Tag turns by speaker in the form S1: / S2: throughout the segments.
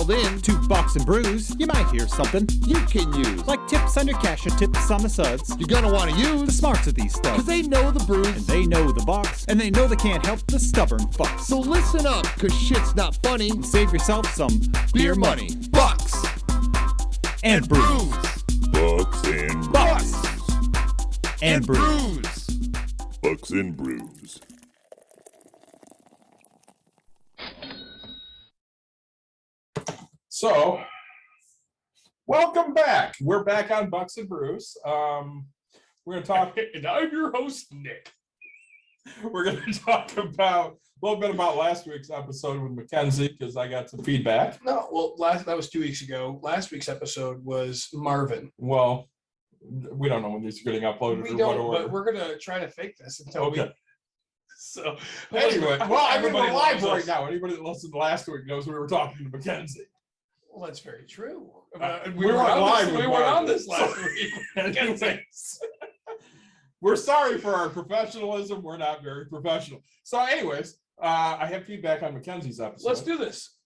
S1: dialed in to Bucks and Brews, you might hear something
S2: you can use.
S1: like tips on your cash or tips on the suds.
S2: You're gonna want to
S1: The
S2: use,
S1: smarts of these stuff.
S2: because they know the brews.
S1: And they know the Bucks, and they know they can't help the stubborn fucks.
S2: So listen up, because shit's not funny.
S1: And save yourself some
S2: Beer money. Bucks
S1: and brews.
S3: Bucks and
S1: Bucks
S3: Brews.
S1: and brews.
S2: brews.
S3: Bucks and Brews.
S4: So, welcome back. We're back on Bucks and Brews. We're going to talk, and I'm your host, Nick. We're going to talk about a little bit about last week's episode with Mackenzie because I got some feedback.
S5: No, well, that was 2 weeks ago. Last week's episode was Marvin.
S4: Well, we don't know when these are getting uploaded
S5: We
S4: or
S5: don't,
S4: what order.
S5: but we're gonna try to fake this until
S4: Okay.
S5: we. So
S4: Anyway, well, I mean, we're
S5: everybody
S4: live
S5: loves
S4: right
S5: us.
S4: now. Anybody that listened last week knows we were talking to Mackenzie.
S5: Well, that's very true.
S4: We weren't live
S5: We
S4: with
S5: were on
S4: Marvin.
S5: this last week.
S4: Anyways, we're sorry for our professionalism. We're not very professional. So, anyways, I have feedback on Mackenzie's episode.
S5: Let's do this.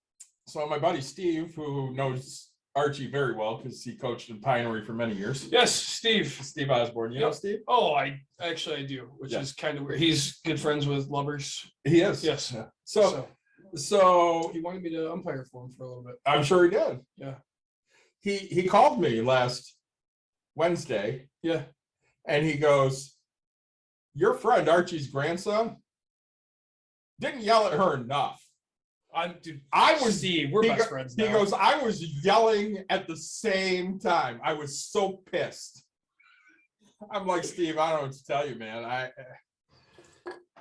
S4: So, my buddy Steve, who knows Archie very well because he coached in Pinery for many years.
S5: Yes, Steve.
S4: Steve Osborne, you know Steve?
S5: Oh, I do, which
S4: Yeah.
S5: is kind of weird. He's good friends with Lubbers.
S4: He is.
S5: Yes.
S4: Yeah.
S5: So
S4: So
S5: he wanted me to umpire for him for a little bit.
S4: I'm sure he did.
S5: Yeah.
S4: He called me last Wednesday
S5: Yeah.
S4: and he goes, "Your friend Archie's grandson didn't yell at her enough." I was
S5: Steve. We're
S4: he
S5: best
S4: go-
S5: friends
S4: He
S5: now.
S4: goes, "I was yelling at the same time. I was so pissed." I'm like, Steve, I don't know what to tell you, man.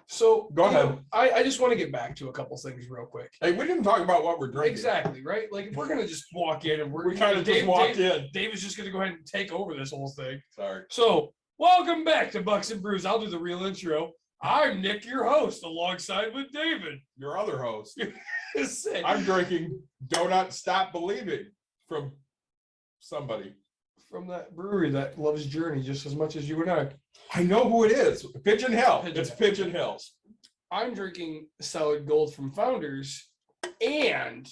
S5: So
S4: Go
S5: you know,
S4: ahead.
S5: I just want to get back to a couple things real quick.
S4: Hey, we didn't talk about what we're drinking.
S5: Exactly, right? Like if we're gonna just walk in and
S4: We kind of just walked in.
S5: Dave is just gonna go ahead and take over this whole thing.
S4: Sorry.
S5: So welcome back to Bucks and Brews. I'll do the real intro. I'm Nick, your host, alongside with David.
S4: Your other host.
S5: Sick.
S4: I'm drinking Donut Stop Believing from somebody.
S5: From that brewery that loves Journey just as much as you and I.
S4: I know who it is. Pigeon Hill.
S5: Pigeon
S4: It's
S5: Hill.
S4: Pigeon Hills.
S5: I'm drinking Solid Gold from Founders and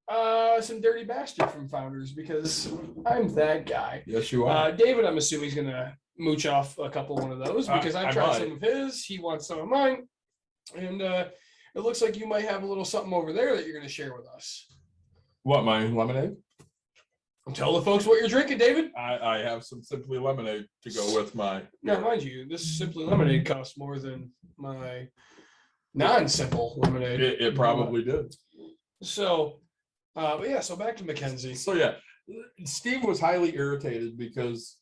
S5: some Dirty Bastard from Founders because I'm that guy.
S4: Yes, you are.
S5: David, I'm assuming he's gonna mooch off a couple one of those because
S4: I
S5: I've tried
S4: might.
S5: some of his. He wants some of mine, and it looks like you might have a little something over there that you're gonna share with us.
S4: What, my lemonade?
S5: Tell the folks what you're drinking, David.
S4: I have some Simply Lemonade to go with my.
S5: Now, mind you, this Simply Lemonade costs more than my non-simple lemonade.
S4: It probably did.
S5: So, but yeah. So back to Mackenzie.
S4: So yeah, Steve was highly irritated because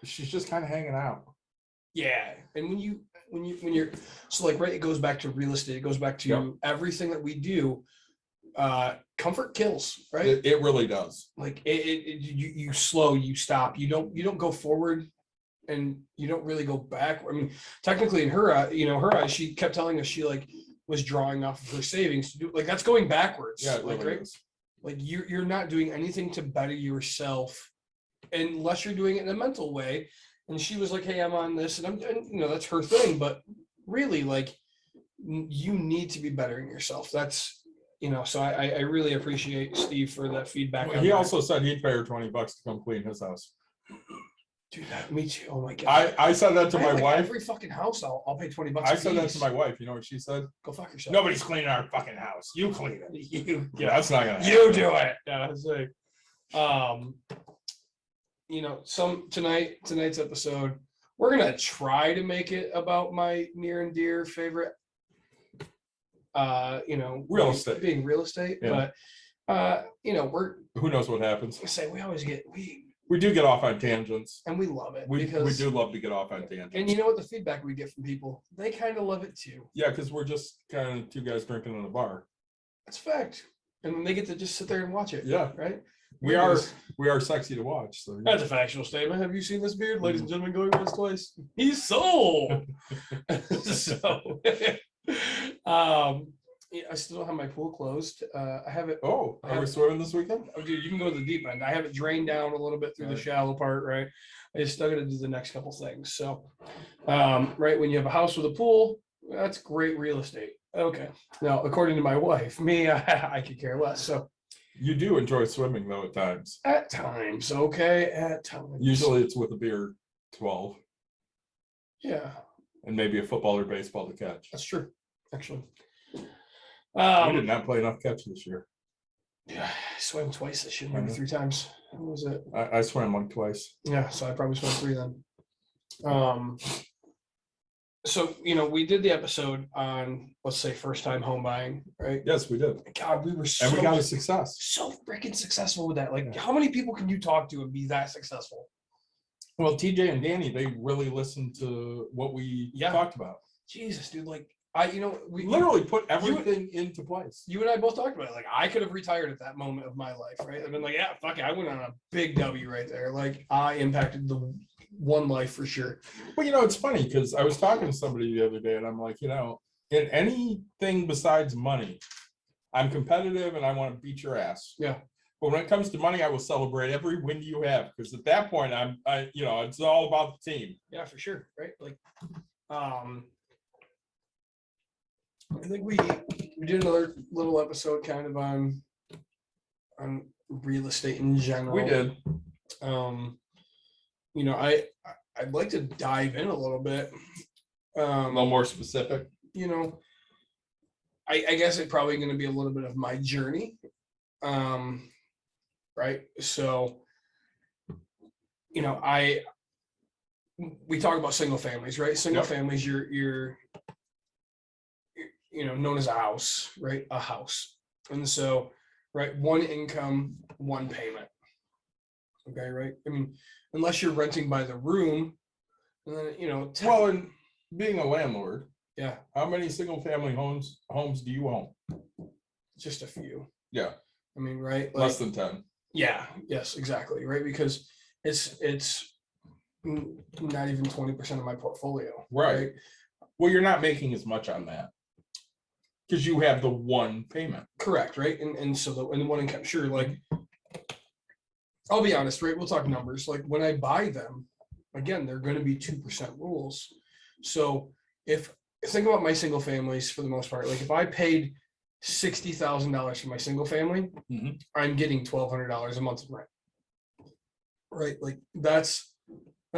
S4: she's just kind of hanging out.
S5: Yeah, and when you're so like right, it goes back to real estate. It goes back to
S4: Yep.
S5: everything that we do. Comfort kills, right?
S4: It really does.
S5: Like you slow, you stop, you don't go forward, and you don't really go back. I mean, technically, in her eyes, she kept telling us she like was drawing off of her savings to do like that's going backwards.
S4: Yeah, it
S5: like
S4: really
S5: right,
S4: is.
S5: like you're not doing anything to better yourself, unless you're doing it in a mental way. And she was like, "Hey, I'm on this," and that's her thing. But really, like, you need to be bettering yourself. That's so I really appreciate Steve for that feedback.
S4: He also said he'd pay her $20 to come clean his house.
S5: Dude, me too. Oh my god.
S4: I said that to my
S5: Like
S4: wife.
S5: every fucking house, I'll pay $20.
S4: I said that
S5: apiece.
S4: to my wife. You know what she said?
S5: Go fuck yourself.
S4: Nobody's cleaning our fucking house. You clean it.
S5: You
S4: Yeah, that's not gonna happen.
S5: you do it. Yeah, it's like, tonight's episode, we're gonna try to make it about my near and dear favorite.
S4: Real estate.
S5: being real estate,
S4: Yeah.
S5: but we're
S4: Who knows what happens?
S5: say we always get
S4: We do get off on tangents.
S5: and we love it
S4: We
S5: because
S4: do love to get off on tangents.
S5: and you know what the feedback we get from people, they kind of love it too.
S4: Yeah, because we're just kind of two guys drinking in a bar.
S5: That's a fact. And then they get to just sit there and watch it.
S4: Yeah.
S5: Right.
S4: We are sexy to watch. So
S5: That's a factual statement. Have you seen this beard, ladies and gentlemen? Going once, twice. He's sold. So, yeah, I still don't have my pool closed. I have it.
S4: Oh, are we swimming this weekend?
S5: Oh, dude, you can go to the deep end. I have it drained down a little bit through the shallow part, right? I just still got to do the next couple things. So, right when you have a house with a pool, that's great real estate. Okay. Now, according to my wife, me, I could care less. So,
S4: You do enjoy swimming though at times.
S5: At times, okay, at times.
S4: Usually it's with a beer 12
S5: Yeah,
S4: and maybe a football or baseball to catch.
S5: that's true, actually.
S4: We did not play enough catch this year.
S5: Yeah, I swam twice this year, maybe
S4: Mhm.
S5: 3 times. What was it?
S4: I swam like twice.
S5: Yeah, so I probably swam 3 then. So we did the episode on, let's say, first time home buying, right?
S4: Yes, we did.
S5: God, we were so
S4: And we got a success.
S5: so freaking successful with that. Like,
S4: Yeah.
S5: how many people can you talk to and be that successful?
S4: Well, TJ and Danny, they really listened to what we
S5: Yeah.
S4: talked about.
S5: Jesus, dude, like we
S4: We literally put everything into place.
S5: you and I both talked about it. Like, I could have retired at that moment of my life, right? I've been like, yeah, fuck it. I went on a big W right there. Like, I impacted the one life for sure.
S4: Well, it's funny because I was talking to somebody the other day and I'm like, in anything besides money, I'm competitive and I want to beat your ass.
S5: Yeah.
S4: But when it comes to money, I will celebrate every win you have because at that point, it's all about the team.
S5: Yeah, for sure. Right. Like, I think we did another little episode kind of on real estate in general.
S4: We did.
S5: I'd like to dive in a little bit.
S4: A little more specific.
S5: I guess it's probably going to be a little bit of my journey. Right. So, we talk about single families, right? Single
S4: Yep.
S5: families, you're known as a house, right? A house. And so, right, one income, one payment. Okay, right? I mean, unless you're renting by the room, and then,
S4: Well, and being a landlord,
S5: yeah,
S4: how many single family homes do you own?
S5: just a few.
S4: Yeah,
S5: I mean, right?
S4: less than 10.
S5: Yeah, yes, exactly, right? Because it's not even 20% of my portfolio.
S4: Right. Well, you're not making as much on that because you have the one payment.
S5: Correct, right? And so the one income, sure, like, I'll be honest, right? We'll talk numbers. Like, when I buy them, again, they're going to be 2% rules. So think about my single families for the most part. Like, if I paid $60,000 for my single family,
S4: Mhm.
S5: I'm getting $1,200 a month in rent. Right? Like, that's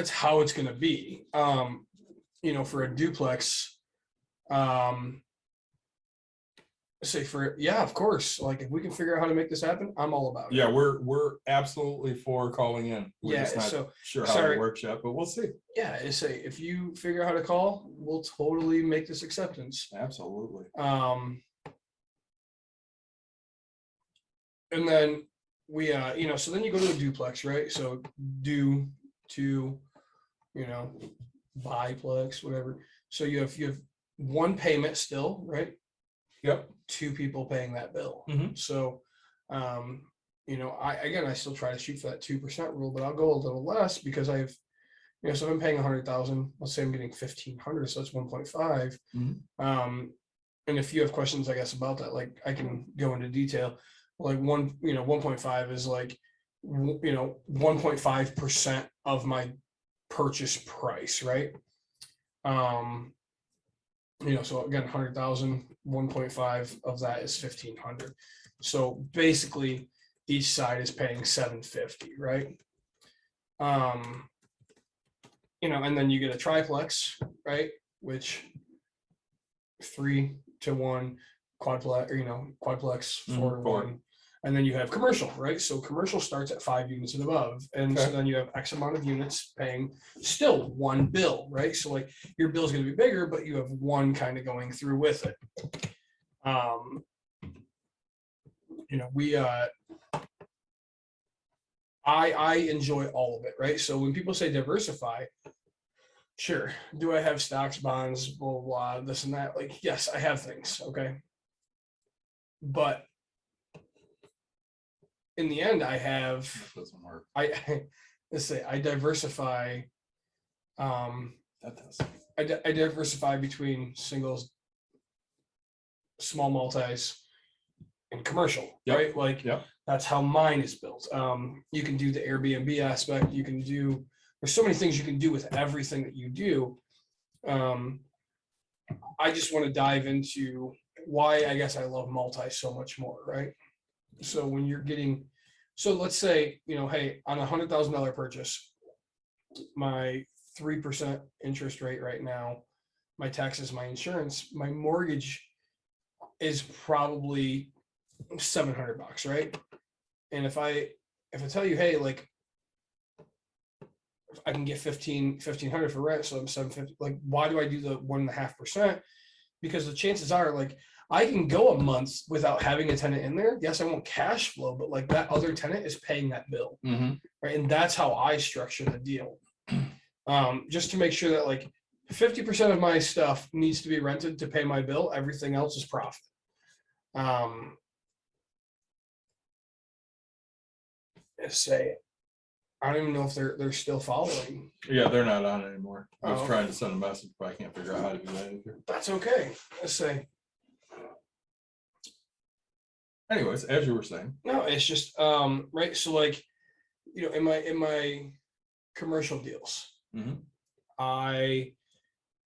S5: how it's going to be. For a duplex, of course. Like, if we can figure out how to make this happen, I'm all about it.
S4: Yeah, we're absolutely for calling in. We're just not sure how
S5: sorry.
S4: it works yet, but we'll see.
S5: Yeah, if you figure out how to call, we'll totally make this acceptance.
S4: Absolutely.
S5: And then we so then you go to a duplex, right? So do to biplex, whatever. So you have one payment still, right?
S4: Yep. 2
S5: people paying that bill.
S4: Mhm.
S5: So I still try to shoot for that 2% rule, but I'll go a little less because so if I'm paying 100,000, let's say I'm getting 1,500, so that's 1.5.
S4: Mhm.
S5: And if you have questions, I guess, about that, like, I can go into detail. Like 1.5 is like 1.5% of my purchase price, right? So again, 100,000, 1.5 of that is 1,500. So basically, each side is paying 750, right? And then you get a triplex, right? Which 3-to-1 quadplex, quadplex 4-to-1. And then you have commercial, right? So commercial starts at 5 units and above. And so then you have X amount of units paying still one bill, right? So like, your bill's going to be bigger, but you have one kind of going through with it. I enjoy all of it, right? So when people say diversify, sure. Do I have stocks, bonds, blah, blah, blah, this and that? Like, yes, I have things. Okay. But in the end, I have,
S4: Doesn't work.
S5: let's say I diversify.
S4: That does.
S5: I diversify between singles, small multis, and commercial,
S4: Yep.
S5: right? Like,
S4: Yep.
S5: That's how mine is built. You can do the Airbnb aspect. You can do, there's so many things you can do with everything that you do. I just want to dive into why I guess I love multi so much more, right? So when you're getting, so let's say, hey, on $100,000 purchase, my 3% interest rate right now, my taxes, my insurance, my mortgage is probably $700, right? And if I tell you, hey, like I can get 1,500 for rent, so I'm 750. Like, why do I do the 1.5%? Because the chances are, like, I can go a month without having a tenant in there. Yes, I won't cash flow, but like that other tenant is paying that bill, right? And that's how I structure the deal, just to make sure that like 50% of my stuff needs to be rented to pay my bill. Everything else is profit. Say, I don't even know if they're still following.
S6: Yeah, they're not on anymore. I was
S5: Oh.
S6: trying to send a message, but I can't figure out how to do that either.
S5: That's okay. Let's say.
S6: Anyways, as you were saying.
S5: No, it's just right. So like, in my commercial deals, I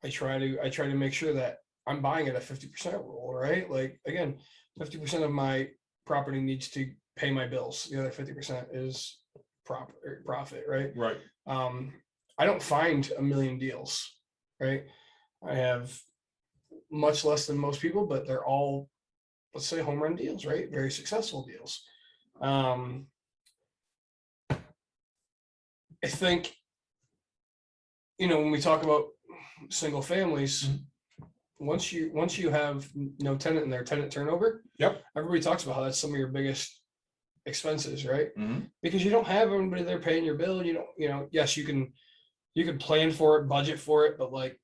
S5: try to make sure that I'm buying at a 50% rule, right? Like again, 50% of my property needs to pay my bills. The other 50% is profit, right?
S6: Right.
S5: I don't find a million deals, right? I have much less than most people, but they're all, let's say, home run deals, right? Very successful deals. I think, when we talk about single families, once you have no tenant in there, tenant turnover,
S6: Yep.
S5: everybody talks about how that's some of your biggest expenses, right?
S6: Mhm.
S5: Because you don't have everybody there paying your bill. Yes, you can plan for it, budget for it, but like,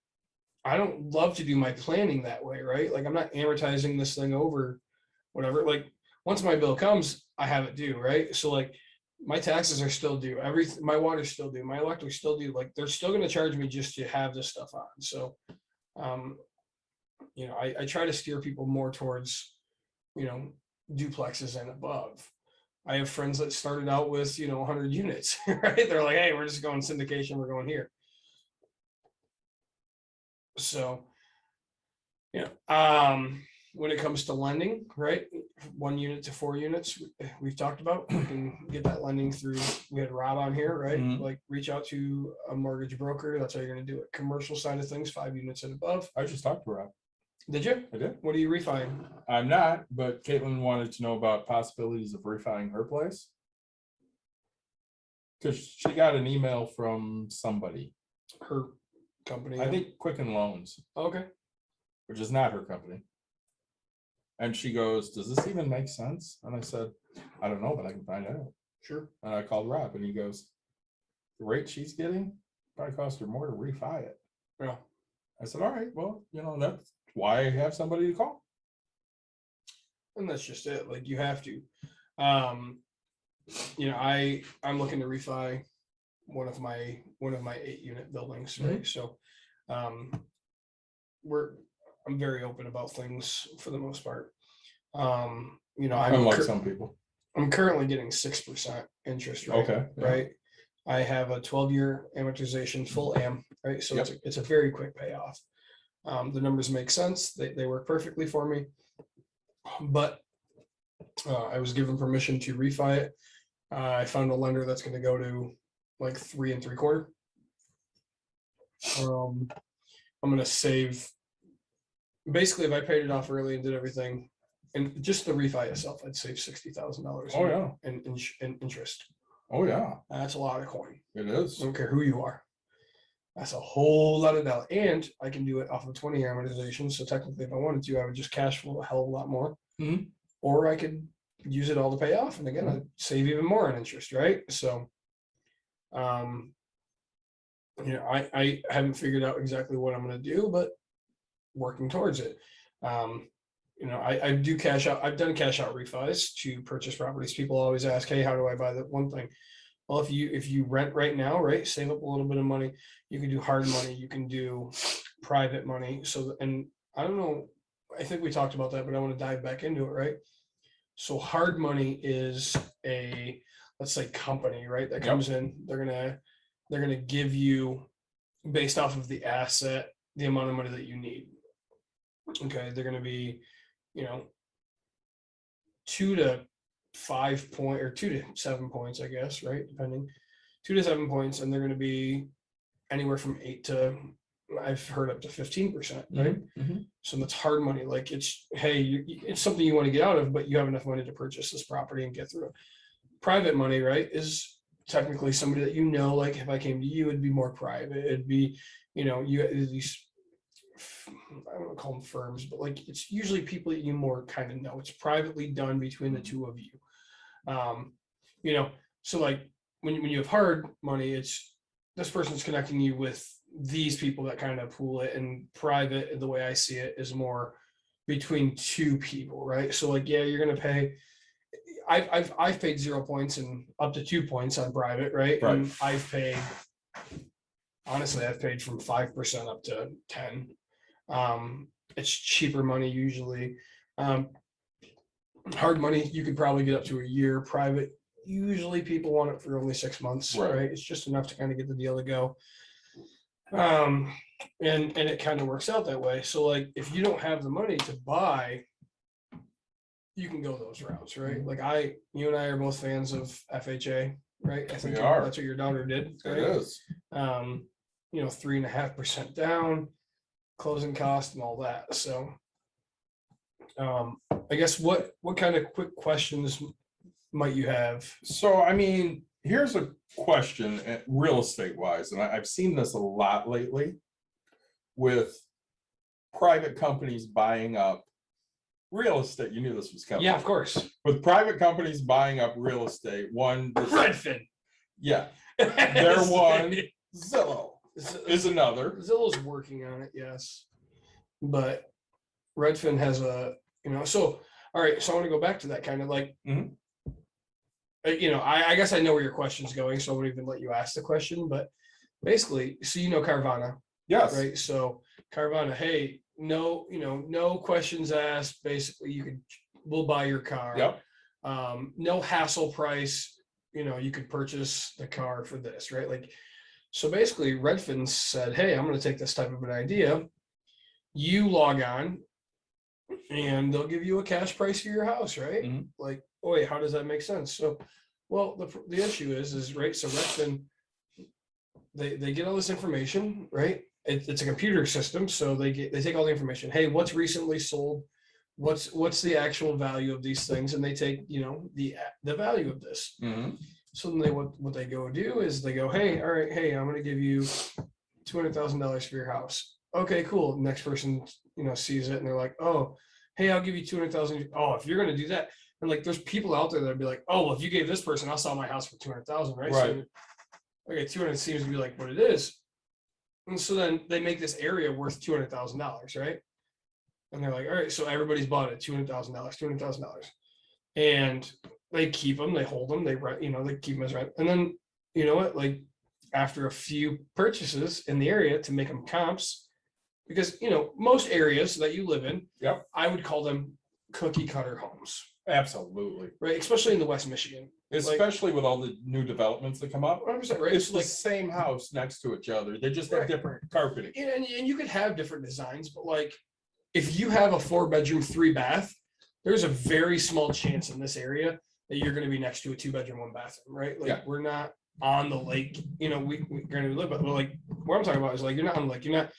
S5: I don't love to do my planning that way, right? Like I'm not amortizing this thing over whatever. Like once my bill comes, I have it due, right? So like my taxes are still due. My water's still due. My electric's still due. Like they're still going to charge me just to have this stuff on. So, I try to steer people more towards, duplexes and above. I have friends that started out with, 100 units, right? They're like, hey, we're just going syndication. We're going here. So, when it comes to lending, right? 1 unit to 4 units, we've talked about, we can get that lending through. We had Rob on here, right? Like reach out to a mortgage broker. That's how you're going to do it. Commercial side of things, 5 units and above.
S6: I just talked to Rob.
S5: Did you?
S6: I did.
S5: What are you refining?
S6: I'm not, but Caitlin wanted to know about possibilities of refining her place. Because she got an email from somebody.
S5: Her company.
S6: I think Quicken Loans,
S5: Okay.
S6: which is not her company. And she goes, does this even make sense? And I said, I don't know, but I can find out.
S5: Sure.
S6: And I called Rob and he goes, the rate she's getting probably cost her more to refi it.
S5: Yeah.
S6: I said, all right, well, that's why I have somebody to call.
S5: And that's just it. Like you have to. I'm looking to refi one of my 8-unit buildings, right? So I'm very open about things for the most part.
S6: Unlike some people.
S5: I'm currently getting 6% interest rate.
S6: Okay. Yeah.
S5: Right. I have a 12-year amortization, full am, right? So it's a very quick payoff. The numbers make sense. They work perfectly for me. But I was given permission to refi it. I found a lender that's going to go to like 3 3/4. I'm going to save. Basically, if I paid it off early and did everything, and just the refi itself, I'd save $60,000.
S6: Oh yeah,
S5: in interest.
S6: Oh yeah,
S5: that's a lot of coin.
S6: It is.
S5: I don't care who you are. That's a whole lot of dollars, and I can do it off of 20-year amortization. So technically, if I wanted to, I would just cash flow a hell of a lot more, or I could use it all to pay off, and again, I'd save even more on interest, right? So, I haven't figured out exactly what I'm going to do, but working towards it. I do cash out. I've done cash out refis to purchase properties. People always ask, hey, how do I buy that one thing? Well, if you rent right now, right, save up a little bit of money. You can do hard money. You can do private money. So, and I don't know, I think we talked about that, but I want to dive back into it, right? So hard money is a, let's say, company, right, that comes in. They're gonna give you, based off of the asset, the amount of money that you need. Okay, they're going to be, 2 to 5 point or 2 to 7 points, I guess, right? Depending, 2 to 7 points, and they're going to be anywhere from 8 to, I've heard up to 15%, right? So that's hard money. Like it's, hey, it's something you want to get out of, but you have enough money to purchase this property and get through it. Private money, right, is technically somebody that you know, like if I came to you, it'd be more private. It'd be, you know, you these, I don't want to call them firms, but like it's usually people that you more kind of know. It's privately done between the two of you. You know, so like when you have hard money, it's this person's connecting you with these people that kind of pool it, and private, the way I see it, is more between two people, right? So like, yeah, you're gonna pay. I've paid 0 points and up to 2 points on private, right?
S6: Right.
S5: And I've paid, honestly, I've paid from 5% up to 10. It's cheaper money usually. Hard money, you could probably get up to a year. Private, usually people want it for only 6 months,
S6: Right.
S5: right? It's just enough to kind of get the deal to go. And it kind of works out that way. So like if you don't have the money to buy, you can go those routes, right? Like you and I are both fans of FHA, right? I think
S6: We are.
S5: that's what your daughter did.
S6: It
S5: Right?
S6: is.
S5: You know, 3.5% down, closing cost and all that. So I guess what kind of quick questions might you have?
S6: So, I mean, here's a question, real estate wise, and I've seen this a lot lately with private companies buying up real estate. You knew this was coming.
S5: Yeah, of course.
S6: With private companies buying up real estate,
S5: Redfin.
S6: Yeah, they're one. Zillow is another.
S5: Zillow's working on it, yes. But Redfin has a, you know, so, all right, so I want to go back to that kind of like, you know, I guess I know where your question's going, so I won't even let you ask the question, but basically, so you know Carvana,
S6: Yes.
S5: right? So Carvana, hey, no, you know, no questions asked, basically we'll buy your car.
S6: Yep.
S5: No hassle price, you know, you could purchase the car for this, right? Like, so basically Redfin said, hey, I'm going to take this type of an idea. You log on and they'll give you a cash price for your house, right? Like, oh wait, how does that make sense? So, well, the issue is right. So Redfin, they get all this information, right? It's a computer system, so they take all the information. Hey, what's recently sold? What's the actual value of these things? And they take, you know, the value of this. So then what they go do is they go, hey, all right, hey, I'm going to give you $200,000 for your house. Okay, cool. Next person, you know, sees it and they're like, oh, hey, I'll give you 200,000. Oh, if you're going to do that, and like, there's people out there that'd be like, oh, well, if you gave this person, I'll sell my house for 200,000, right?
S6: Right.
S5: So, okay, 200 seems to be like what it is. And so then they make this area worth $200,000, right? And they're like, all right, so everybody's bought it, $200,000. And they keep them, they hold them, they rent, you know, they keep them as rent. And then, you know what, like after a few purchases in the area to make them comps, because, you know, most areas that you live in,
S6: Yep.
S5: I would call them cookie cutter homes,
S6: Absolutely.
S5: right? Especially in the West Michigan.
S6: Especially with all the new developments that come up.
S5: 100%, right?
S6: It's
S5: So
S6: the
S5: like,
S6: same house next to each other. They just have
S5: Right.
S6: different carpeting.
S5: and you could have different designs, but like if you have a 4-bedroom, 3-bath, there's a very small chance in this area that you're going to be next to a 2-bedroom, 1-bathroom, right? Like
S6: Yeah.
S5: we're not on the lake, you know, we're going to live, but like what I'm talking about is like you're not on the lake, you're not,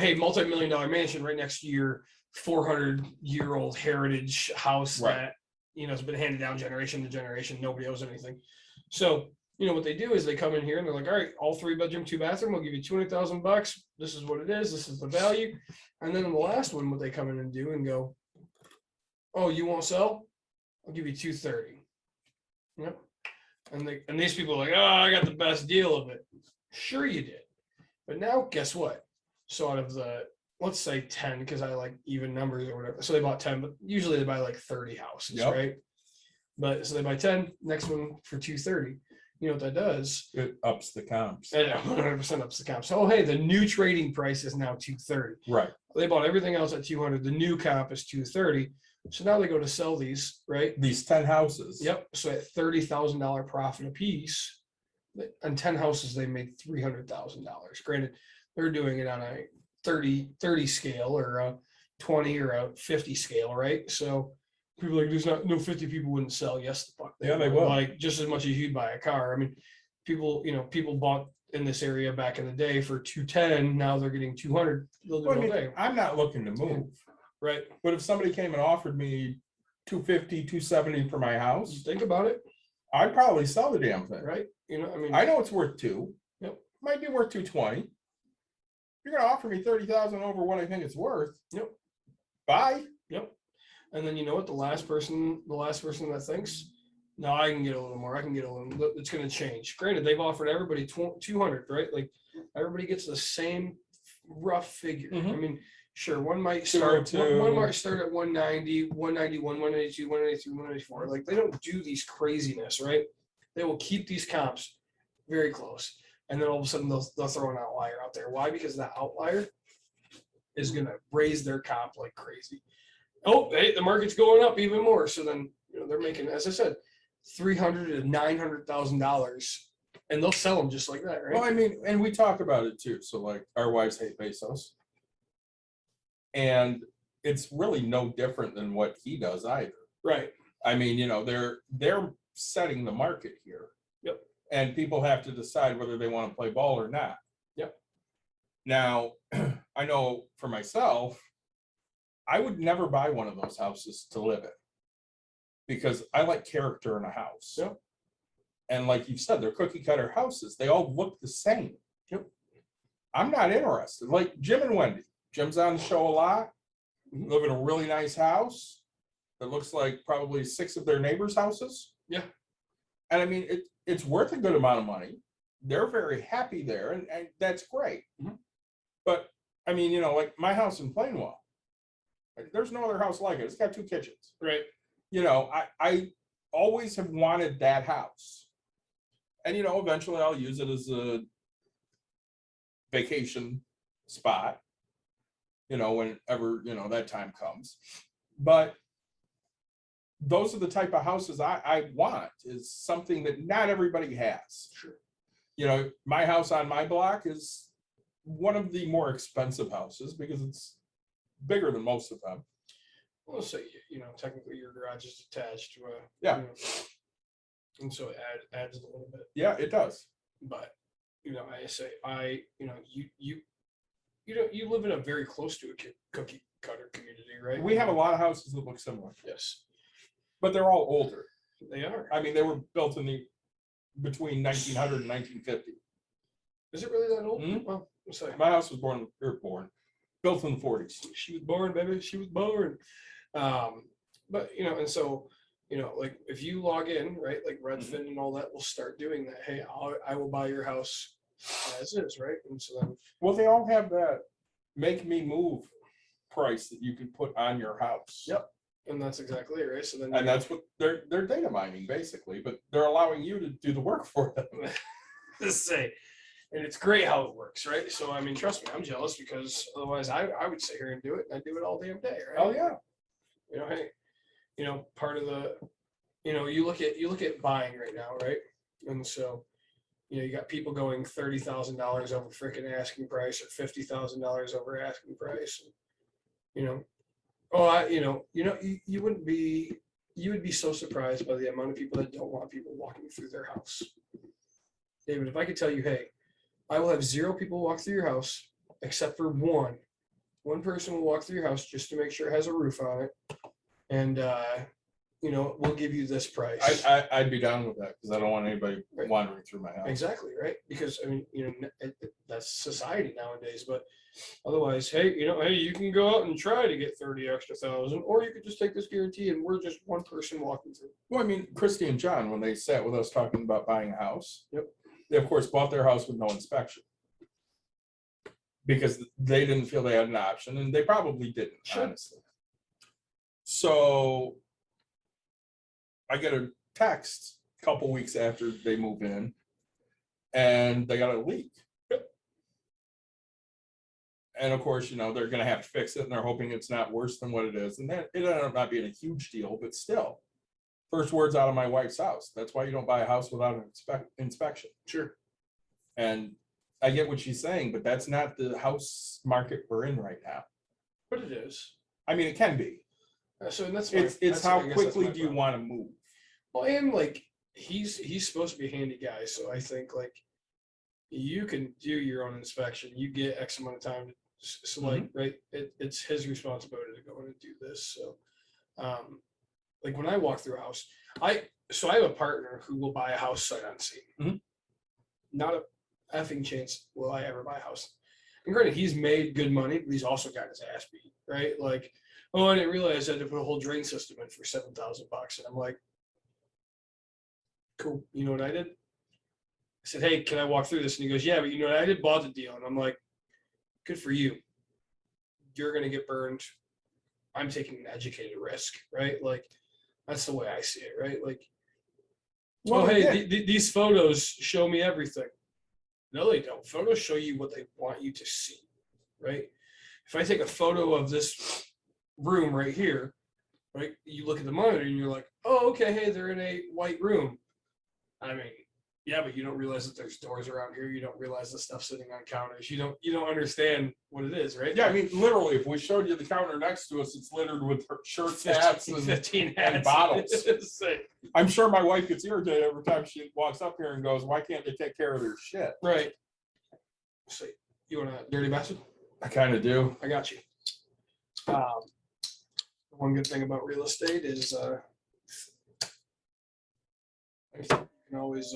S5: hey, multi-million-dollar mansion right next to your 400-year-old heritage house
S6: Right.
S5: that, you know, has been handed down generation to generation. Nobody owes anything. So, you know, what they do is they come in here and they're like, all right, all 3-bedroom, 2-bathroom, we'll give you $200,000. This is what it is. This is the value. And then in the last one, what they come in and do and go, oh, you won't sell? I'll give you $230. Yep. And these people are like, oh, I got the best deal of it. Sure you did. But now guess what? So out of the, let's say 10, because I like even numbers or whatever. So they bought 10, but usually they buy like 30 houses,
S6: Yep.
S5: right? But so they buy 10, next one for $230. You know what that does?
S6: It ups the comps.
S5: And 100% ups the comp. So, oh, hey, the new trading price is now $230.
S6: Right.
S5: They bought everything else at $200. The new comp is $230. So now they go to sell these, right?
S6: These 10 houses.
S5: Yep. So at $30,000 profit a piece, on 10 houses, they made $300,000. Granted, they're doing it on a 30 scale or a 20 or a 50 scale, right? So people are like, there's no 50 people wouldn't sell. Yes, the fuck.
S6: Yeah, they will.
S5: Like just as much as you'd buy a car. I mean, people, people bought in this area back in the day for 210. Now they're getting 200. They'll do
S6: Well,
S5: it
S6: I
S5: all
S6: mean,
S5: day.
S6: I'm not looking to move,
S5: Right.
S6: but if somebody came and offered me 250, 270 for my house,
S5: Just think about it.
S6: I'd probably sell the damn thing.
S5: Right. I mean,
S6: I know it's worth 2.
S5: Yep.
S6: Might be worth 220. You're gonna offer me 30,000 over what I think it's worth.
S5: Yep.
S6: Bye.
S5: Yep. And then you know what? The last person that thinks, no, I can get a little more. I can get a little. It's going to change. Granted, they've offered everybody 200, right? Like everybody gets the same rough figure.
S6: Mhm.
S5: I mean, sure, one might start.
S6: 202.
S5: One might start at 190, 191, 192, 193, 194. Like they don't do these craziness, right? They will keep these comps very close, and then all of a sudden they'll throw an outlier out there. Why? Because that outlier is going to raise their comp like crazy. Oh, hey, the market's going up even more. So then they're making, as I said, $300,000 to $900,000, and they'll sell them just like that, right?
S6: Well, I mean, and we talk about it too. So like our wives hate pesos. And it's really no different than what he does either.
S5: Right.
S6: I mean, they're setting the market here.
S5: Yep.
S6: And people have to decide whether they want to play ball or not.
S5: Yep.
S6: Now, I know for myself, I would never buy one of those houses to live in because I like character in a house.
S5: Yep.
S6: And like you said, they're cookie cutter houses. They all look the same.
S5: Yep.
S6: I'm not interested. Like Jim and Wendy. Jim's on the show a lot. Live in a really nice house that looks like probably 6 of their neighbors' houses.
S5: Yeah.
S6: And I mean, it's worth a good amount of money. They're very happy there, and that's great.
S5: Mhm.
S6: But I mean, like my house in Plainwell, there's no other house like it. It's got 2 kitchens.
S5: Right.
S6: I always have wanted that house. And, eventually I'll use it as a vacation spot, whenever, that time comes. But those are the type of houses I want, is something that not everybody has.
S5: Sure.
S6: My house on my block is one of the more expensive houses because it's bigger than most of them.
S5: We'll say, technically your garage is attached to a.
S6: Yeah.
S5: And so it adds a little bit.
S6: Yeah, it does.
S5: But, I say, you live in a very close to a cookie cutter community, right?
S6: We have a lot of houses that look similar,
S5: Yes,
S6: but they're all older.
S5: they are.
S6: I mean, they were built between 1900 and 1950.
S5: Is it really that old?
S6: Mhm.
S5: Well, we'll say.
S6: My house was built in the 40s.
S5: She was born, baby. She was born. But and so like if you log in, right, like Redfin and all that will start doing that. Hey, I will buy your house as is, right? And so then,
S6: Well, they all have that make me move price that you can put on your house.
S5: Yep. And that's exactly it, right? So then,
S6: And that's what they're data mining basically, but they're allowing you to do the work for them.
S5: to say, and it's great how it works, right? So I mean, trust me, I'm jealous because otherwise I would sit here and do it, and I do it all damn day, right?
S6: Oh yeah.
S5: Hey, part of the, you look at buying right now, right? And so, you got people going $30,000 over freaking asking price or $50,000 over asking price. You would be so surprised by the amount of people that don't want people walking through their house. David, if I could tell you, hey, I will have 0 people walk through your house except for one. One person will walk through your house just to make sure it has a roof on it. And, we'll give you this price.
S6: I'd be down with that because I don't want anybody wandering through my house.
S5: Exactly, right? Because, I mean, that's society nowadays. But otherwise, hey, you can go out and try to get 30 extra thousand, or you could just take this guarantee and we're just one person walking through.
S6: Well, I mean, Christy and John, when they sat with us talking about buying a house,
S5: Yep.
S6: They of course bought their house with no inspection because they didn't feel they had an option, and they probably didn't,
S5: Sure.
S6: honestly. So I get a text a couple weeks after they move in, and they got a leak. And of course, they're going to have to fix it, and they're hoping it's not worse than what it is. And that it ended up not being a huge deal, but still. First words out of my wife's house. That's why you don't buy a house without an inspection.
S5: Sure.
S6: And I get what she's saying, but that's not the house market we're in right now.
S5: But it is.
S6: I mean, it can be.
S5: So and that's
S6: It's
S5: that's-
S6: how
S5: I guess that's
S6: quickly
S5: my
S6: do you
S5: problem.
S6: want to move?
S5: Well, and like he's supposed to be a handy guy, so I think like you can do your own inspection. You get X amount of time. So like right, it's his responsibility to go in and do this. So, like when I walk through a house, I have a partner who will buy a house sight unseen. Not a effing chance will I ever buy a house. And granted, he's made good money, but he's also got his ass beat, right? Like, oh, I didn't realize I had to put a whole drain system in for $7,000, and I'm like, cool. You know what I did? I said, hey, can I walk through this? And he goes, yeah, but you know what I did? Bought the deal. And I'm like, good for you. You're gonna get burned. I'm taking an educated risk, right? Like, that's the way I see it, right? Like,
S6: Well,
S5: oh, hey,
S6: yeah.
S5: these photos show me everything. No, they don't. Photos show you what they want you to see, right? If I take a photo of this room right here, right, you look at the monitor and you're like, oh, okay, hey, they're in a white room. I mean, yeah, but you don't realize that there's doors around here. You don't realize the stuff sitting on counters. You don't understand what it is, right?
S6: Yeah, I mean, literally, if we showed you the counter next to us, it's littered with shirts, hats,
S5: 15
S6: and
S5: hats.
S6: bottles. I'm sure my wife gets irritated every time she walks up here and goes, why can't they take care of their shit?
S5: Right. So you want a dirty bastard?
S6: I kind of do.
S5: I got you. One good thing about real estate is you can always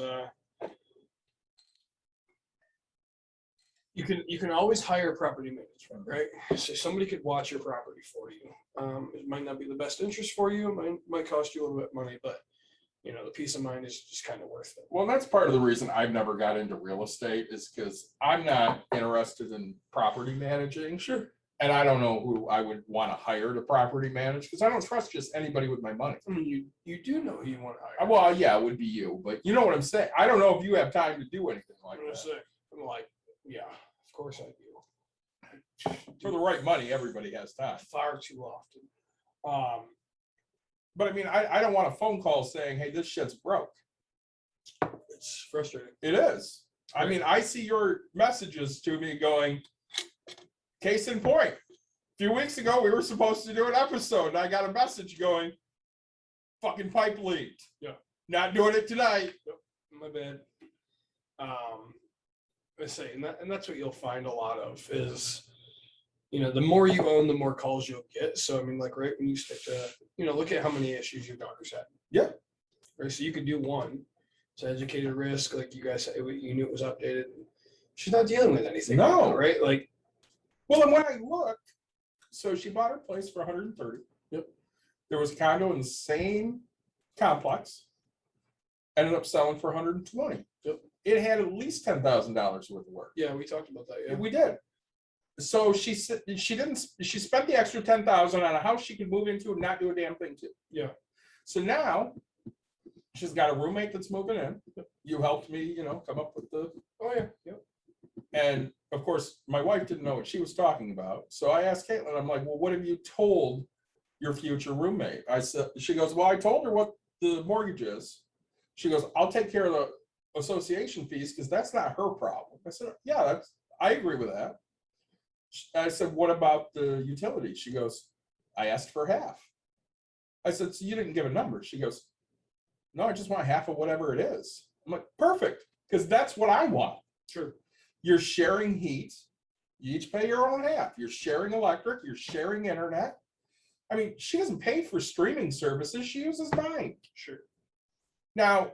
S5: you can always hire property management, right? So somebody could watch your property for you. It might not be the best interest for you. It might cost you a little bit of money, but you know the peace of mind is just kind of worth it.
S6: Well, that's part of the reason I've never got into real estate is because I'm not interested in property managing.
S5: Sure.
S6: And I don't know who I would want to hire to property manage because I don't trust just anybody with my money.
S5: I mean, you do know who you want to hire.
S6: Well, yeah, it would be you, but you know what I'm saying. I don't know if you have time to do anything like
S5: I'm gonna
S6: that.
S5: say, I'm like, yeah, of course I do.
S6: For the right money, everybody has time.
S5: Far too often.
S6: But I mean, I don't want a phone call saying, hey, this shit's broke.
S5: It's frustrating.
S6: It is. I mean, I see your messages to me going, case in point. A few weeks ago, we were supposed to do an episode, and I got a message going, fucking pipe leaked.
S5: Yeah.
S6: Not doing it tonight.
S5: My bad. I say, and that's what you'll find a lot of is, you know, the more you own, the more calls you'll get. So I mean, like right when you stick to, you know, look at how many issues your daughter's had.
S6: Yeah.
S5: Right. So you could do one. It's educated risk, like you guys said, you knew it was updated. She's not dealing with anything.
S6: No.
S5: Right now, right? Like,
S6: Well, and when I looked, so she bought her place for 130.
S5: Yep.
S6: There was a condo in the same complex. Ended up selling for 120.
S5: Yep.
S6: It had at least $10,000 worth of work.
S5: yeah, we talked about that. Yeah.
S6: We did. So she spent the extra 10,000 on a house she could move into and not do a damn thing to.
S5: Yeah.
S6: So now she's got a roommate that's moving in. You helped me, you know, come up with the.
S5: Oh yeah. Yep.
S6: And of course, my wife didn't know what she was talking about. So I asked Caitlin, I'm like, well, what have you told your future roommate? I said, she goes, well, I told her what the mortgage is. She goes, I'll take care of the association fees because that's not her problem. I said, yeah, I agree with that. I said, what about the utilities? She goes, I asked for half. I said, so you didn't give a number. She goes, no, I just want half of whatever it is. I'm like, perfect, because that's what I want.
S5: Sure.
S6: You're sharing heat. You each pay your own half. You're sharing electric. You're sharing internet. I mean, she doesn't pay for streaming services. She uses mine.
S5: Sure.
S6: Now,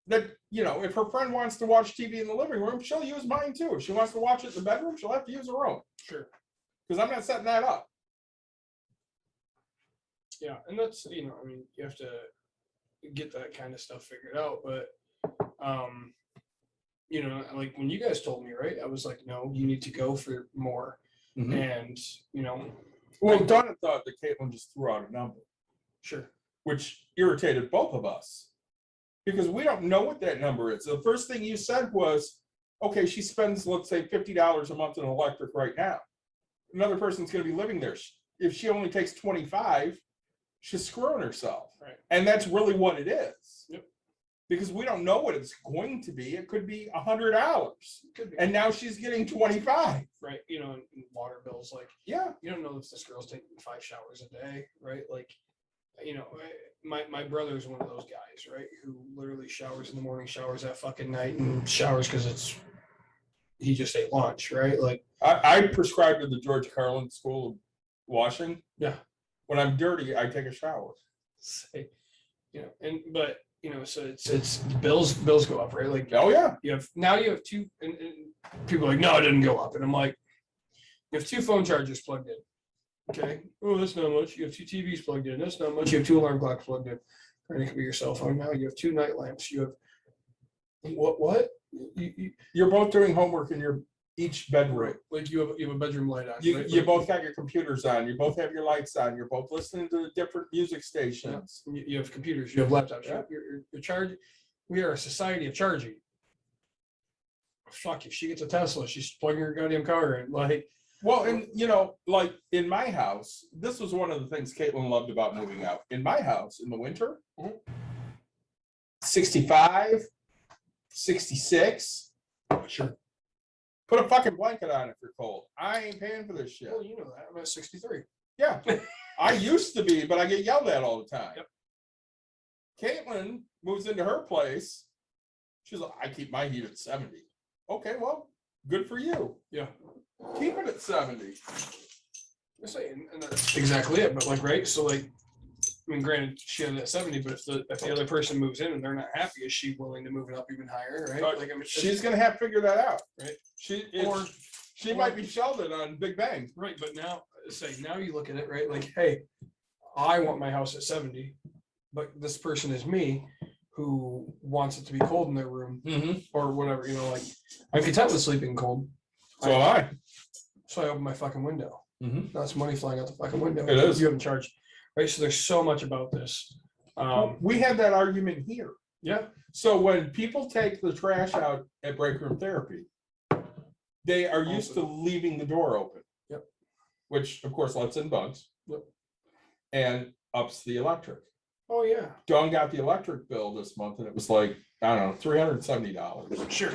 S6: that, you know, if her friend wants to watch TV in the living room, she'll use mine too. If she wants to watch it in the bedroom, she'll have to use her own.
S5: Sure.
S6: Because I'm not setting that up.
S5: Yeah, and that's, you know, I mean, you have to get that kind of stuff figured out, but you know, like when you guys told me, right, I was like, no, you need to go for more. And you know,
S6: Well, Donna thought that Caitlin just threw out a number,
S5: sure,
S6: which irritated both of us because we don't know what that number is. The first thing you said was, okay, she spends, let's say, $50 a month in electric right now. Another person's going to be living there. If she only takes 25, she's screwing herself.
S5: Right.
S6: And that's really what it is.
S5: Yep.
S6: because we don't know what it's going to be. It could be $100,
S5: Could be.
S6: and now she's getting 25.
S5: Right, you know, and water bills, like,
S6: Yeah,
S5: you don't know if this girl's taking 5 showers a day, right? Like, you know, my brother's one of those guys, right, who literally showers in the morning, showers at fucking night, and showers because he just ate lunch, right? Like,
S6: I prescribe to the George Carlin School of Washing.
S5: yeah,
S6: When I'm dirty, I take a shower.
S5: say, you know, but you know, so it's bills go up, right? Like,
S6: Oh yeah,
S5: you have two, and people are like, no, it didn't go up, and I'm like, you have 2 phone chargers plugged in. Okay. Oh, that's not much. You have 2 TVs plugged in. That's not much. You have 2 alarm clocks plugged in. And it could be your cell phone now. You have 2 night lamps. You have what?
S6: you're both doing homework in your each bedroom.
S5: Like you have a bedroom light on.
S6: You,
S5: right?
S6: you
S5: Like,
S6: both got your computers on. You both have your lights on. You're both listening to the different music stations.
S5: you have computers. You have laptops.
S6: Yeah.
S5: You're charging. We are a society of charging. Fuck, if she gets a Tesla, she's plugging her goddamn car in. Like,
S6: Well, and you know, like in my house, this was one of the things Caitlin loved about moving out. In my house in the winter, 65, 66.
S5: sure.
S6: Put a fucking blanket on if you're cold. I ain't paying for this shit.
S5: Well, you know that. I'm at 63.
S6: Yeah, I used to be, but I get yelled at all the time.
S5: Yep.
S6: Caitlin moves into her place. She's like, I keep my heat at 70. Okay, well, good for you.
S5: Yeah.
S6: Keep it at 70.
S5: I say, and that's exactly it. But like, right? So like, I mean, granted, she had it at 70, but if the other person moves in and they're not happy, is she willing to move it up even higher? Right? Like, I mean,
S6: She's gonna have to figure that out.
S5: right.
S6: Or she might be Sheldon on Big Bang.
S5: Right, but now you look at it, right? Like, hey, I want my house at 70, but this person is me who wants it to be cold in their room or whatever, you know, like I'm content with sleeping cold.
S6: So am I.
S5: So I open my fucking window.
S6: Mhm.
S5: That's money flying out the fucking window.
S6: It is.
S5: You haven't charged. Right. So there's so much about this.
S6: We had that argument here.
S5: Yeah.
S6: So when people take the trash out at break room therapy, they are used to leaving the door open.
S5: Yep.
S6: Which of course lets in bugs.
S5: Yep.
S6: And ups the electric.
S5: Oh yeah.
S6: Dawn got the electric bill this month and it was like, I don't know, $370.
S5: Sure.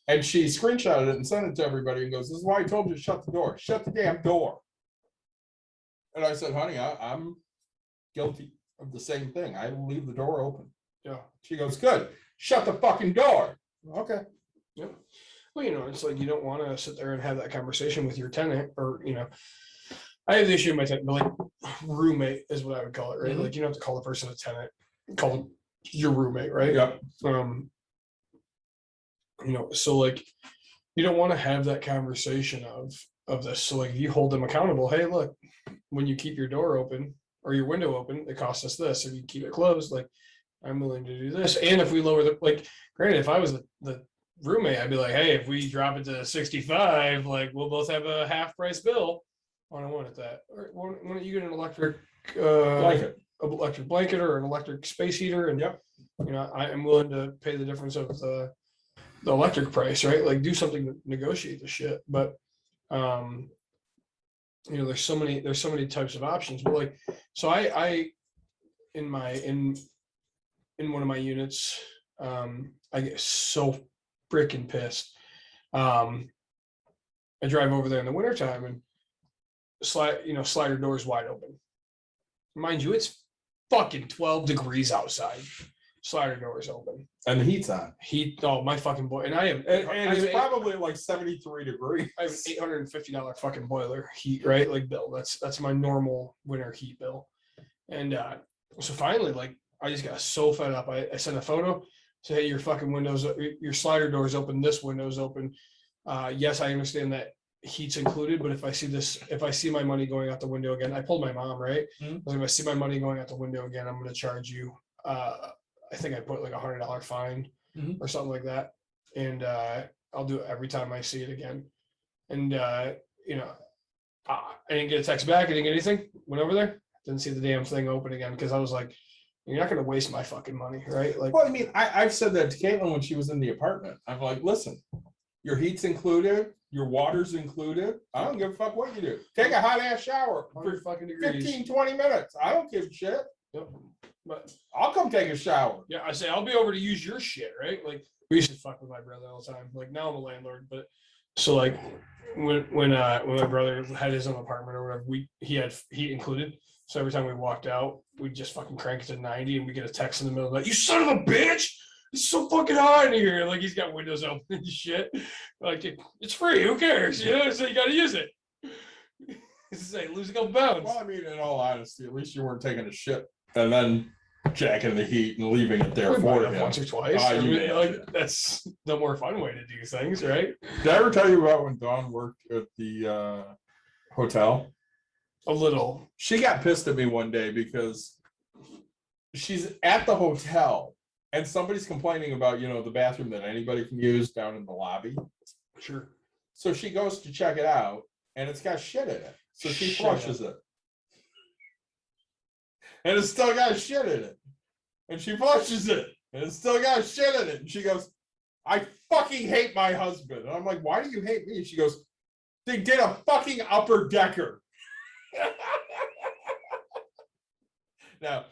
S6: And she screenshotted it and sent it to everybody and goes, this is why I told you to shut the door. Shut the damn door. And I said, honey, I'm guilty of the same thing. I leave the door open.
S5: Yeah.
S6: She goes, good. Shut the fucking door. Okay.
S5: Yep. Well, you know, it's like you don't want to sit there and have that conversation with your tenant, or you know, I have the issue with my tenant, but like roommate is what I would call it, right?
S6: Mhm.
S5: Like you don't have to call the person a tenant, call them your roommate, right?
S6: Yep.
S5: You know, so like you don't want to have that conversation of this. So like you hold them accountable. Hey, look, when you keep your door open or your window open, it costs us this. If you keep it closed, like I'm willing to do this. And if we lower the like, granted, if I was the roommate, I'd be like, hey, if we drop it to 65, like we'll both have a half price bill. I don't want it that. Or why don't you get an electric blanket or an electric space heater, and
S6: Yep.
S5: you know, I am willing to pay the difference of the electric price, right? Like do something to negotiate the shit. But you know, there's so many types of options. But like, so I in one of my units, I get so freaking pissed. I drive over there in the wintertime and slider doors wide open. Mind you, it's fucking 12 degrees outside. Slider doors open.
S6: And the heat's on.
S5: Heat, oh my fucking boy. And I have
S6: And it's probably like 73 degrees.
S5: I have an $850 fucking boiler heat, right? Like bill. That's my normal winter heat bill. And so finally, like I just got so fed up. I sent a photo, say, hey, your fucking windows, your slider doors open, this window's open. Yes, I understand that heat's included, but if I see my money going out the window again, I pulled my mom, right?
S6: Mhm.
S5: If I see my money going out the window again, I'm gonna charge you I think I put like $100 fine
S6: Mhm.
S5: or something like that. And I'll do it every time I see it again. And you know, I didn't get a text back, I didn't get anything, went over there, didn't see the damn thing open again, because I was like, you're not gonna waste my fucking money, right? Like,
S6: Well, I mean, I've said that to Caitlin when she was in the apartment. I'm like, listen, your heat's included, your water's included. I don't give a fuck what you do. Take a hot ass shower
S5: 100
S6: for
S5: fucking degrees.
S6: 15, 20 minutes. I don't give a shit.
S5: Yep. But
S6: I'll come take a shower.
S5: yeah, I say I'll be over to use your shit, right? Like we used to fuck with my brother all the time. Like now I'm a landlord, but so like when my brother had his own apartment or whatever, he had heat included. So every time we walked out, we'd just fucking crank it to 90 and we get a text in the middle of the night, you son of a bitch! It's so fucking hot in here. Like he's got windows open and shit. Like it's free, who cares? You know, so you gotta use it. Say lose a couple pounds.
S6: Well, I mean, in all honesty, at least you weren't taking a shit and then jacking the heat and leaving it there
S5: We
S6: for
S5: might have
S6: him.
S5: once or twice.
S6: Ah,
S5: I
S6: you
S5: mean,
S6: may
S5: like
S6: have.
S5: that's the more fun way to do things, right?
S6: Did I ever tell you about when Dawn worked at the hotel?
S5: A little.
S6: She got pissed at me one day because she's at the hotel and somebody's complaining about, the bathroom that anybody can use down in the lobby.
S5: Sure.
S6: So she goes to check it out and it's got shit in it. So she
S5: Shit.
S6: flushes it. And it's still got shit in it. And she flushes it. And it's still got shit in it. And she goes, I fucking hate my husband. And I'm like, why do you hate me? And she goes, they did a fucking upper decker. Now,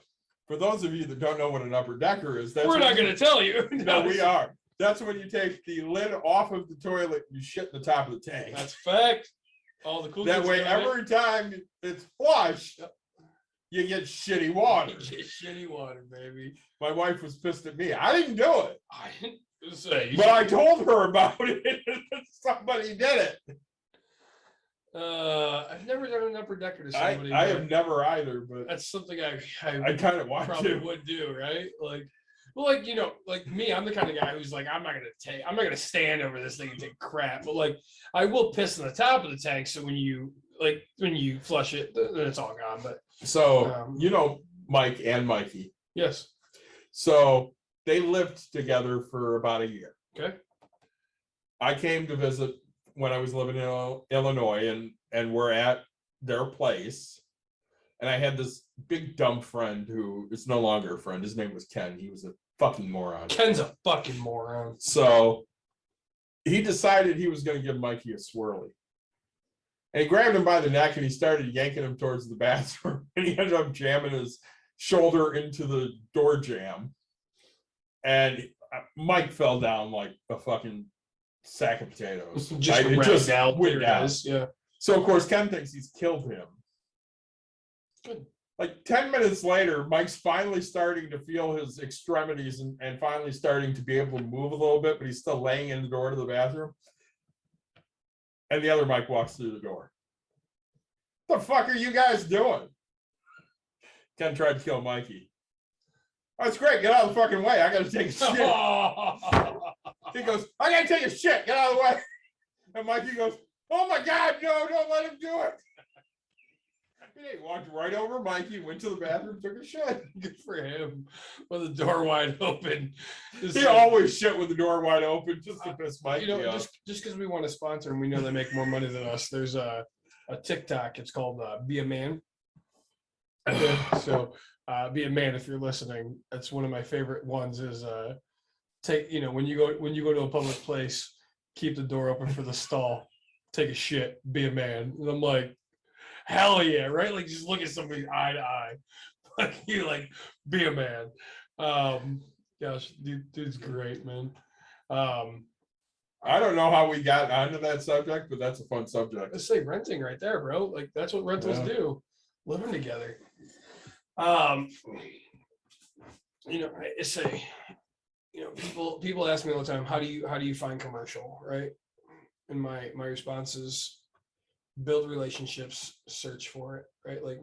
S6: for those of you that don't know what an upper decker is,
S5: We're not going to tell you.
S6: No, we are. That's when you take the lid off of the toilet and you shit in the top of the tank.
S5: That's fact. All the cool
S6: That
S5: kids
S6: way,
S5: know it.
S6: every time it's flushed, you get shitty water.
S5: Get shitty water, baby.
S6: My wife was pissed at me. I didn't do it,
S5: I didn't say.
S6: but I told her about it. And somebody did it.
S5: I've never done an upper decker to
S6: I
S5: somebody.
S6: have never either, but
S5: That's something I
S6: I kind of want
S5: probably
S6: to.
S5: would do, right? Like, well, like like me, I'm the kind of guy who's like, I'm not gonna stand over this thing and take crap, but like, I will piss on the top of the tank. So when you flush it, then it's all gone. But
S6: So Mike and Mikey.
S5: yes,
S6: So they lived together for about a year.
S5: okay,
S6: I came to visit when I was living in Illinois, and we're at their place. And I had this big dumb friend who is no longer a friend. His name was Ken. He was a fucking moron.
S5: Ken's a fucking moron.
S6: So he decided he was going to give Mikey a swirly. And he grabbed him by the neck and he started yanking him towards the bathroom. And he ended up jamming his shoulder into the door jamb. And Mike fell down like a fucking sack of potatoes.
S5: Just
S6: It
S5: ragged out.
S6: went
S5: There it
S6: down.
S5: is. Yeah.
S6: So, of course, Ken thinks he's killed him.
S5: Good.
S6: Like 10 minutes later, Mike's finally starting to feel his extremities and finally starting to be able to move a little bit, but he's still laying in the door to the bathroom. And the other Mike walks through the door. What the fuck are you guys doing? Ken tried to kill Mikey. That's great. Get out of the fucking way. I got to take a shit. He goes, I got to take a shit. Get out of the way. And Mikey goes, oh my God, no, don't let him do it. He walked right over Mikey, went to the bathroom, took a shit.
S5: Good for him. With the door wide open.
S6: He always shit with the door wide open just to piss Mikey off.
S5: Just because we want to sponsor and we know they make more money than us, there's a TikTok. It's called Be a Man. So Be a Man if you're listening. That's one of my favorite ones. Is when you go to a public place, keep the door open for the stall. Take a shit. Be a man. And I'm like, hell yeah, right? Like just look at somebody eye to eye. Like you like be a man. Gosh, dude's great, man.
S6: I don't know how we got onto that subject, but that's a fun subject.
S5: Let's say renting right there, bro. Like that's what rentals do. Living together. I say, people ask me all the time, how do you find commercial, right? And my response is build relationships, search for it, right? Like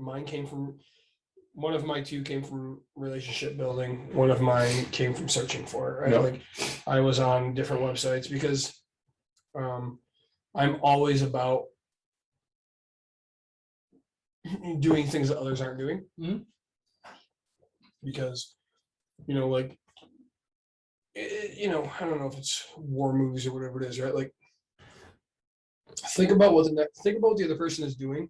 S5: one of my two came from relationship building. One of mine came from searching for it, right?
S6: Yep.
S5: Like I was on different websites because I'm always about doing things that others aren't doing.
S6: Mm-hmm.
S5: Because, I don't know if it's war movies or whatever it is, right? Like think about what the other person is doing.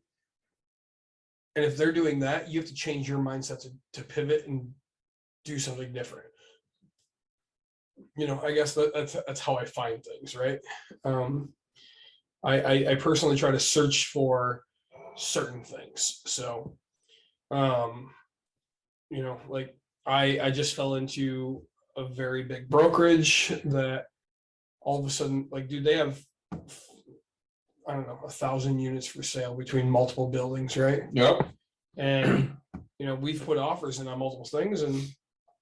S5: And if they're doing that, you have to change your mindset to pivot and do something different. I guess that's how I find things, right? I personally try to search for certain things. So, like I just fell into a very big brokerage that all of a sudden, like, dude, they have, I don't know, 1,000 units for sale between multiple buildings, right?
S6: Yep.
S5: And we've put offers in on multiple things, and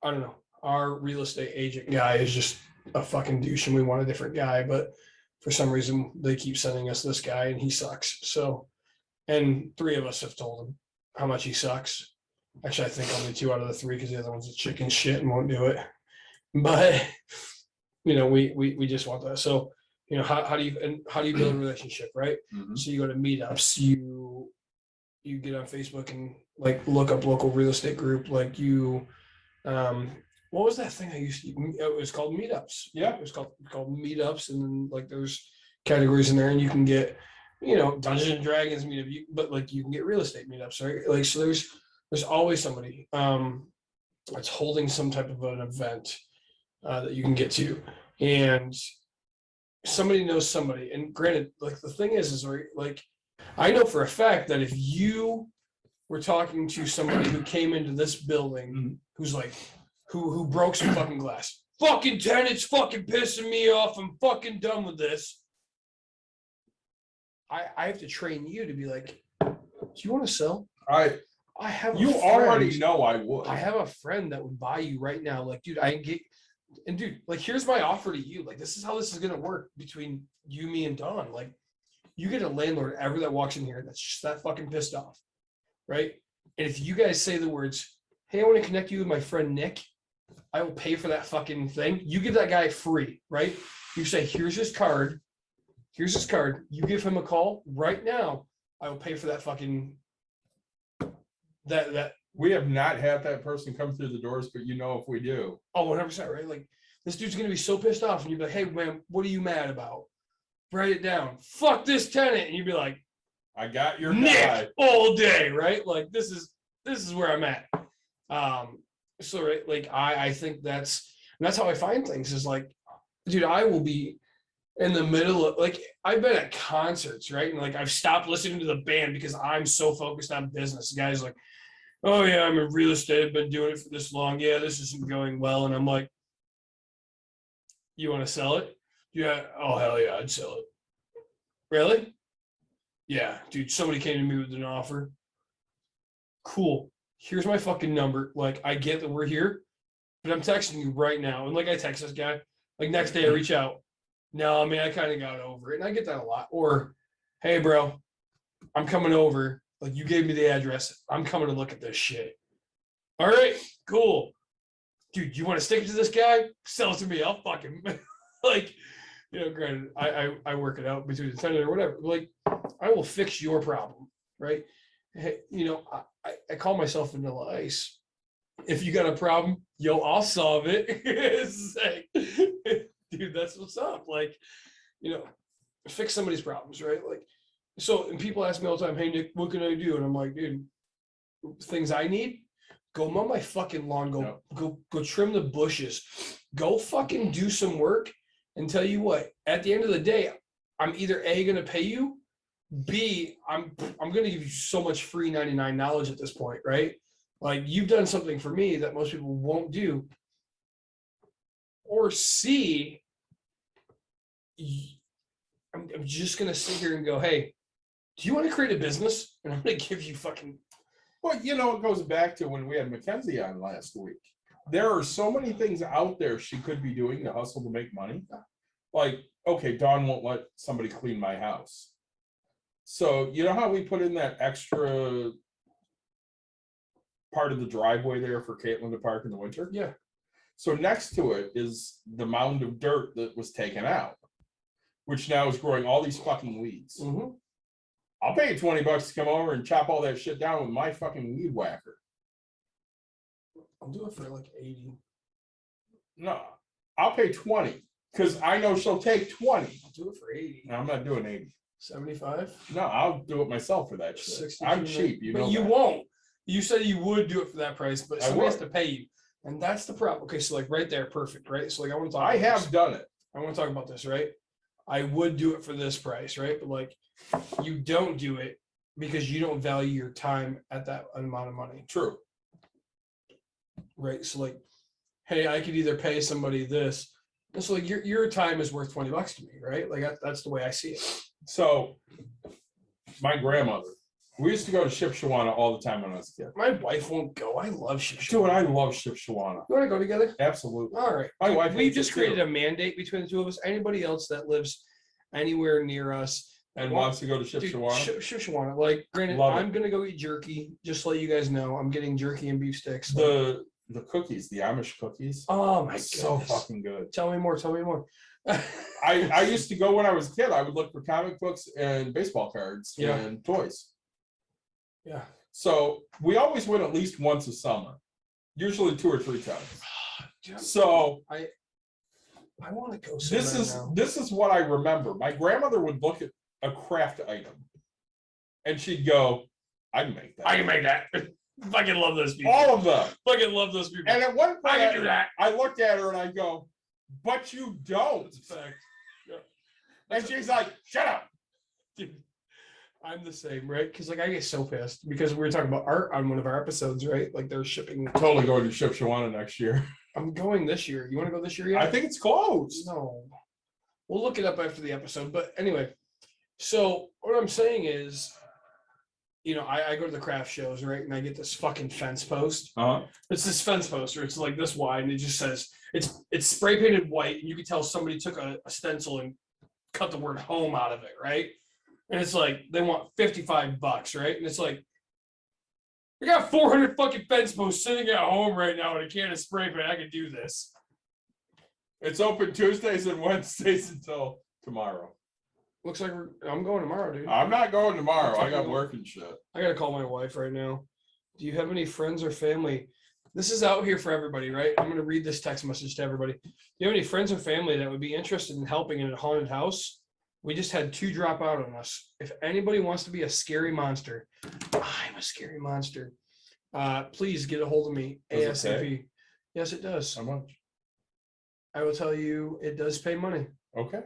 S5: I don't know, our real estate agent guy is just a fucking douche, and we want a different guy, but for some reason they keep sending us this guy, and he sucks. So, and 3 of us have told him how much he sucks. Actually, I think only 2 out of the 3, because the other one's a chicken shit and won't do it. But we just want that. So how do you build a relationship, right?
S6: Mhm.
S5: So you go to meetups, you get on Facebook and like look up local real estate group, like you what was that thing I used to, it was called meetups.
S6: Yeah.
S5: It was called meetups, and then like there's categories in there, and you can get Dungeons and Dragons meetup, but like you can get real estate meetups, right? Like, so there's always somebody that's holding some type of an event that you can get to, and somebody knows somebody. And granted, like the thing is right, like I know for a fact that if you were talking to somebody who came into this building who's like who broke some fucking glass, fucking tenants fucking pissing me off, I'm fucking done with this, I have to train you to be like, do you want to sell? I have
S6: You already know I would.
S5: I have a friend that would buy you right now. Like, dude, dude, like, here's my offer to you. Like, this is how this is gonna work between you, me, and Don. Like, you get a landlord ever that walks in here that's just that fucking pissed off, right? And if you guys say the words, "Hey, I want to connect you with my friend Nick," I will pay for that fucking thing. You give that guy free, right? You say, "Here's his card. Here's his card. You give him a call right now. I will pay for that fucking that."
S6: We have not had that person come through the doors, but if we do.
S5: Oh, 100%, right? Like, this dude's gonna be so pissed off, and you'd be like, "Hey, man, what are you mad about? Write it down. Fuck this tenant," and you'd be like,
S6: I got your
S5: Nick
S6: guy.
S5: all day, right? Like, this is where I'm at. So right, like I think that's how I find things, is like, dude, I will be in the middle of, like, I've been at concerts, right? And like I've stopped listening to the band because I'm so focused on business. The guy's like, "Oh yeah, I'm in real estate, I've been doing it for this long. Yeah, this isn't going well." And I'm like, "You want to sell it?" "Yeah." "Oh hell yeah, I'd sell it." "Really?" "Yeah, dude, somebody came to me with an offer." "Cool. Here's my fucking number. Like, I get that we're here, but I'm texting you right now." And like, I text this guy, like, next day I reach out. "No, I mean, I kind of got over it." And I get that a lot. Or, "Hey bro, I'm coming over. Like, you gave me the address. I'm coming to look at this shit." "All right, cool. Dude, you want to stick it to this guy? Sell it to me. I'll fucking," like, granted, I work it out between the tenant or whatever. Like, I will fix your problem, right? Hey, I call myself Vanilla Ice. If you got a problem, I'll solve it. It's like, dude, that's what's up. Like, fix somebody's problems, right? Like, so, and people ask me all the time, "Hey Nick, what can I do?" And I'm like, dude, things I need, go mow my fucking lawn, go trim the bushes, go fucking do some work. And tell you what, at the end of the day, I'm either A, gonna pay you, B, I'm gonna give you so much free 99 knowledge at this point, right? Like, you've done something for me that most people won't do. Or C, I'm just gonna sit here and go, "Hey, do you want to create a business?" And I'm gonna give you fucking.
S6: Well, it goes back to when we had Mackenzie on last week. There are so many things out there she could be doing to hustle to make money. Like, okay, Dawn won't let somebody clean my house. So you know how we put in that extra part of the driveway there for Caitlin to park in the winter?
S5: Yeah.
S6: So next to it is the mound of dirt that was taken out, which now is growing all these fucking weeds.
S5: Mm-hmm.
S6: I'll pay you $20 to come over and chop all that shit down with my fucking weed whacker.
S5: I'll do it for like 80.
S6: No, I'll pay 20 because I know she'll take 20.
S5: I'll do it for 80.
S6: No, I'm not doing 80.
S5: 75.
S6: No, I'll do it myself for that shit.
S5: 62.
S6: I'm cheap,
S5: but you won't. You said you would do it for that price, but somebody has to pay you, and that's the problem. Okay, so like right there, perfect, right? So like, I want to talk.
S6: I have done it.
S5: I want to talk about this, right? I would do it for this price, right? But like, you don't do it because you don't value your time at that amount of money.
S6: True.
S5: right? So like, hey, I could either pay somebody this. And so like your time is worth $20 to me, right? Like that's the way I see it.
S6: So my grandmother, we used to go to Shipshewana all the time when I was a kid.
S5: My wife won't go. I love Shipshewana.
S6: Dude, I love Shipshewana.
S5: You want to go together?
S6: Absolutely.
S5: All right.
S6: My wife
S5: We
S6: hates
S5: just
S6: it,
S5: created
S6: too.
S5: a mandate between the two of us. Anybody else that lives anywhere near us
S6: And wants to go to
S5: Dude,
S6: Shipshewana.
S5: Shipshewana. Like, granted,
S6: Love it.
S5: I'm gonna go eat jerky. Just to let you guys know, I'm getting jerky and beef sticks.
S6: The cookies, the Amish cookies.
S5: Oh my god,
S6: so fucking good.
S5: Tell me more. Tell me more.
S6: I used to go when I was a kid. I would look for comic books and baseball cards
S5: Yeah.
S6: and toys.
S5: Yeah.
S6: So we always went at least once a summer, usually 2 or 3 times.
S5: Dude,
S6: So
S5: I want to go.
S6: this is what I remember. My grandmother would look at a craft item, and she'd go, "I can make that.
S5: I can make that. Fucking love those people.
S6: All of them."
S5: Fucking love those people.
S6: And at one point,
S5: I can do that.
S6: I looked at her and I go, "But you don't."
S5: That's a fact. Yeah.
S6: And she's like, "Shut up."
S5: Dude, I'm the same, right? Because like I get so pissed because we were talking about art on one of our episodes, right? Like they're shipping.
S6: Totally going to Shipshewana next year.
S5: I'm going this year. You want to go this year yet?
S6: I think it's closed.
S5: No. We'll look it up after the episode. But anyway, so what I'm saying is, you know, I go to the craft shows, right? And I get this fucking fence post.
S6: Uh-huh.
S5: It's this fence poster. It's like this wide, and it just says it's spray painted white, and you can tell somebody took a stencil and cut the word home out of it, right? And it's like they want $55, right? And it's like I got 400 fucking fence posts sitting at home right now and a can of spray paint. I can do this.
S6: It's open Tuesdays and Wednesdays until tomorrow.
S5: Looks like I'm going tomorrow, dude.
S6: I'm not going tomorrow. I got work and shit.
S5: I gotta call my wife right now. Do you have any friends or family? This is out here for everybody, right? I'm gonna read this text message to everybody. Do you have any friends or family that would be interested in helping in a haunted house? We just had 2 drop out on us. If anybody wants to be a scary monster, I'm a scary monster. Please get a hold of me
S6: Does it
S5: ASAP. Yes, it does.
S6: How much?
S5: I will tell you, it does pay money.
S6: Okay.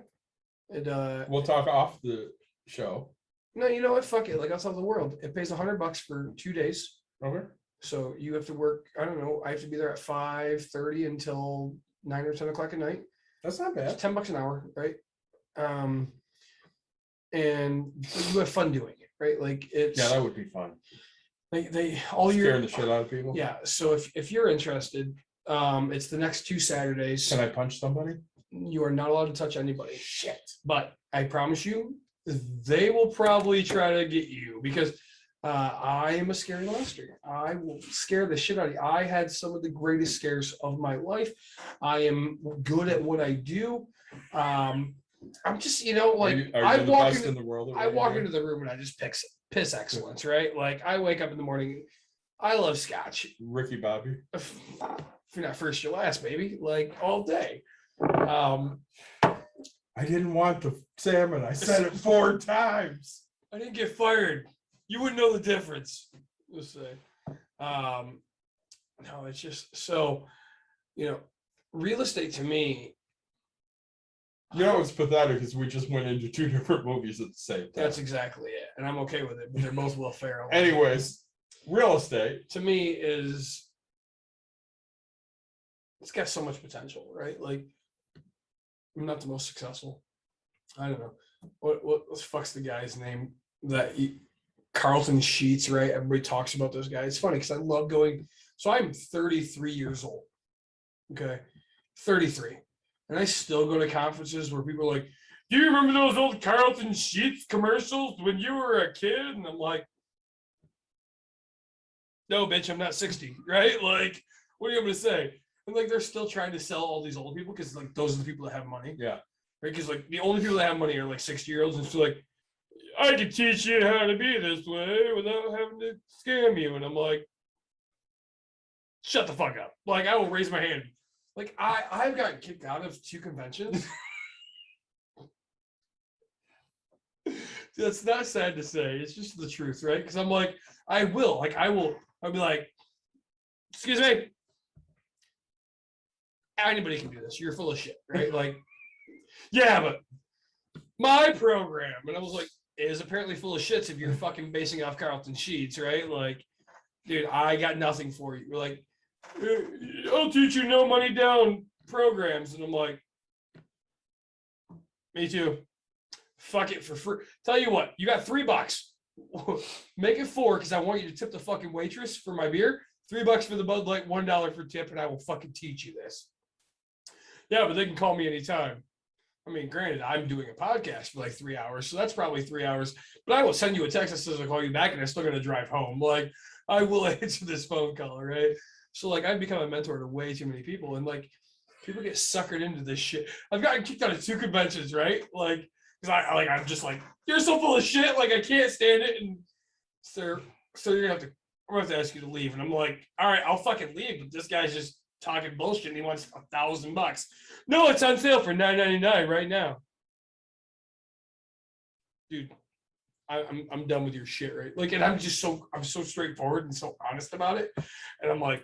S5: It
S6: We'll talk off the show.
S5: no, you know what? Fuck it. Like I'll tell the world. It pays $100 for 2 days.
S6: Okay.
S5: So you have to work. I don't know. I have to be there at 5:30 until 9 or 10 o'clock at night.
S6: That's not
S5: It's
S6: bad.
S5: $10 an hour, right? And you have fun doing it, right? Like it's
S6: Yeah, that would be fun.
S5: they all year.
S6: Scaring the shit out of people.
S5: Yeah. So if you're interested, it's the next 2 Saturdays.
S6: Can I punch somebody?
S5: You are not allowed to touch anybody.
S6: Shit.
S5: But I promise you, they will probably try to get you because I am a scary monster. I will scare the shit out of you. I had some of the greatest scares of my life. I am good at what I do. I'm just, you know, like
S6: Are
S5: I
S6: you the
S5: walk
S6: best
S5: into
S6: in the world. at
S5: I
S6: what you
S5: walk
S6: do?
S5: into the room and I just piss excellence, right? Like I wake up in the morning. I love scotch.
S6: Ricky Bobby.
S5: If you're not first, you're last, baby. Like all day.
S6: I didn't want the salmon. I said it 4 times.
S5: I didn't get fired. You wouldn't know the difference. Let's say. No, it's just so, you know, real estate to me.
S6: You know what's pathetic is we just went into 2 different movies at the same time.
S5: That's exactly it, and I'm okay with it. But they're both Will Ferrell.
S6: Anyways, real estate.
S5: To me is it's got so much potential, right? Like I'm not the most successful. I don't know what the fuck's the guy's name Carlton Sheets, right? Everybody talks about this guy. It's funny because I love going. So I'm 33 years old. Okay, 33, and I still go to conferences where people are like, "Do you remember those old Carlton Sheets commercials when you were a kid?" And I'm like, "No, bitch, I'm not 60, right? Like, what are you going to say?" And like they're still trying to sell all these old people because like those are the people that have money,
S6: Yeah.
S5: right? Because like the only people that have money are like 60-year-olds, and so like I can teach you how to be this way without having to scam you. And I'm like, shut the fuck up. Like I will raise my hand. Like I've gotten kicked out of 2 conventions. That's not sad to say. It's just the truth, right? Because I'm like, I'll be like, excuse me. Anybody can do this. You're full of shit, right? Like, yeah, but my program, and I was like, is apparently full of shits if you're fucking basing off Carlton Sheets, right? Like, dude, I got nothing for you. We're like, I'll teach you no money down programs. And I'm like, me too. Fuck it for free. Tell you what, you got $3. Make it 4 because I want you to tip the fucking waitress for my beer. $3 for the Bud Light, $1 for tip, and I will fucking teach you this. Yeah, but they can call me anytime. I mean, granted, I'm doing a podcast for like 3 hours, so that's probably 3 hours. But I will send you a text that says I'll call you back, and I'm still going to drive home. Like, I will answer this phone call, right? So, like, I've become a mentor to way too many people, and like, people get suckered into this shit. I've gotten kicked out of 2 conventions, right? Like, because I'm just like, you're so full of shit, like I can't stand it. And so you're gonna have to ask you to leave. And I'm like, all right, I'll fucking leave, but this guy's just talking bullshit and he wants $1,000. No, it's on sale for $9.99 right now. Dude, I'm done with your shit, right? Like, and I'm so straightforward and so honest about it. And I'm like,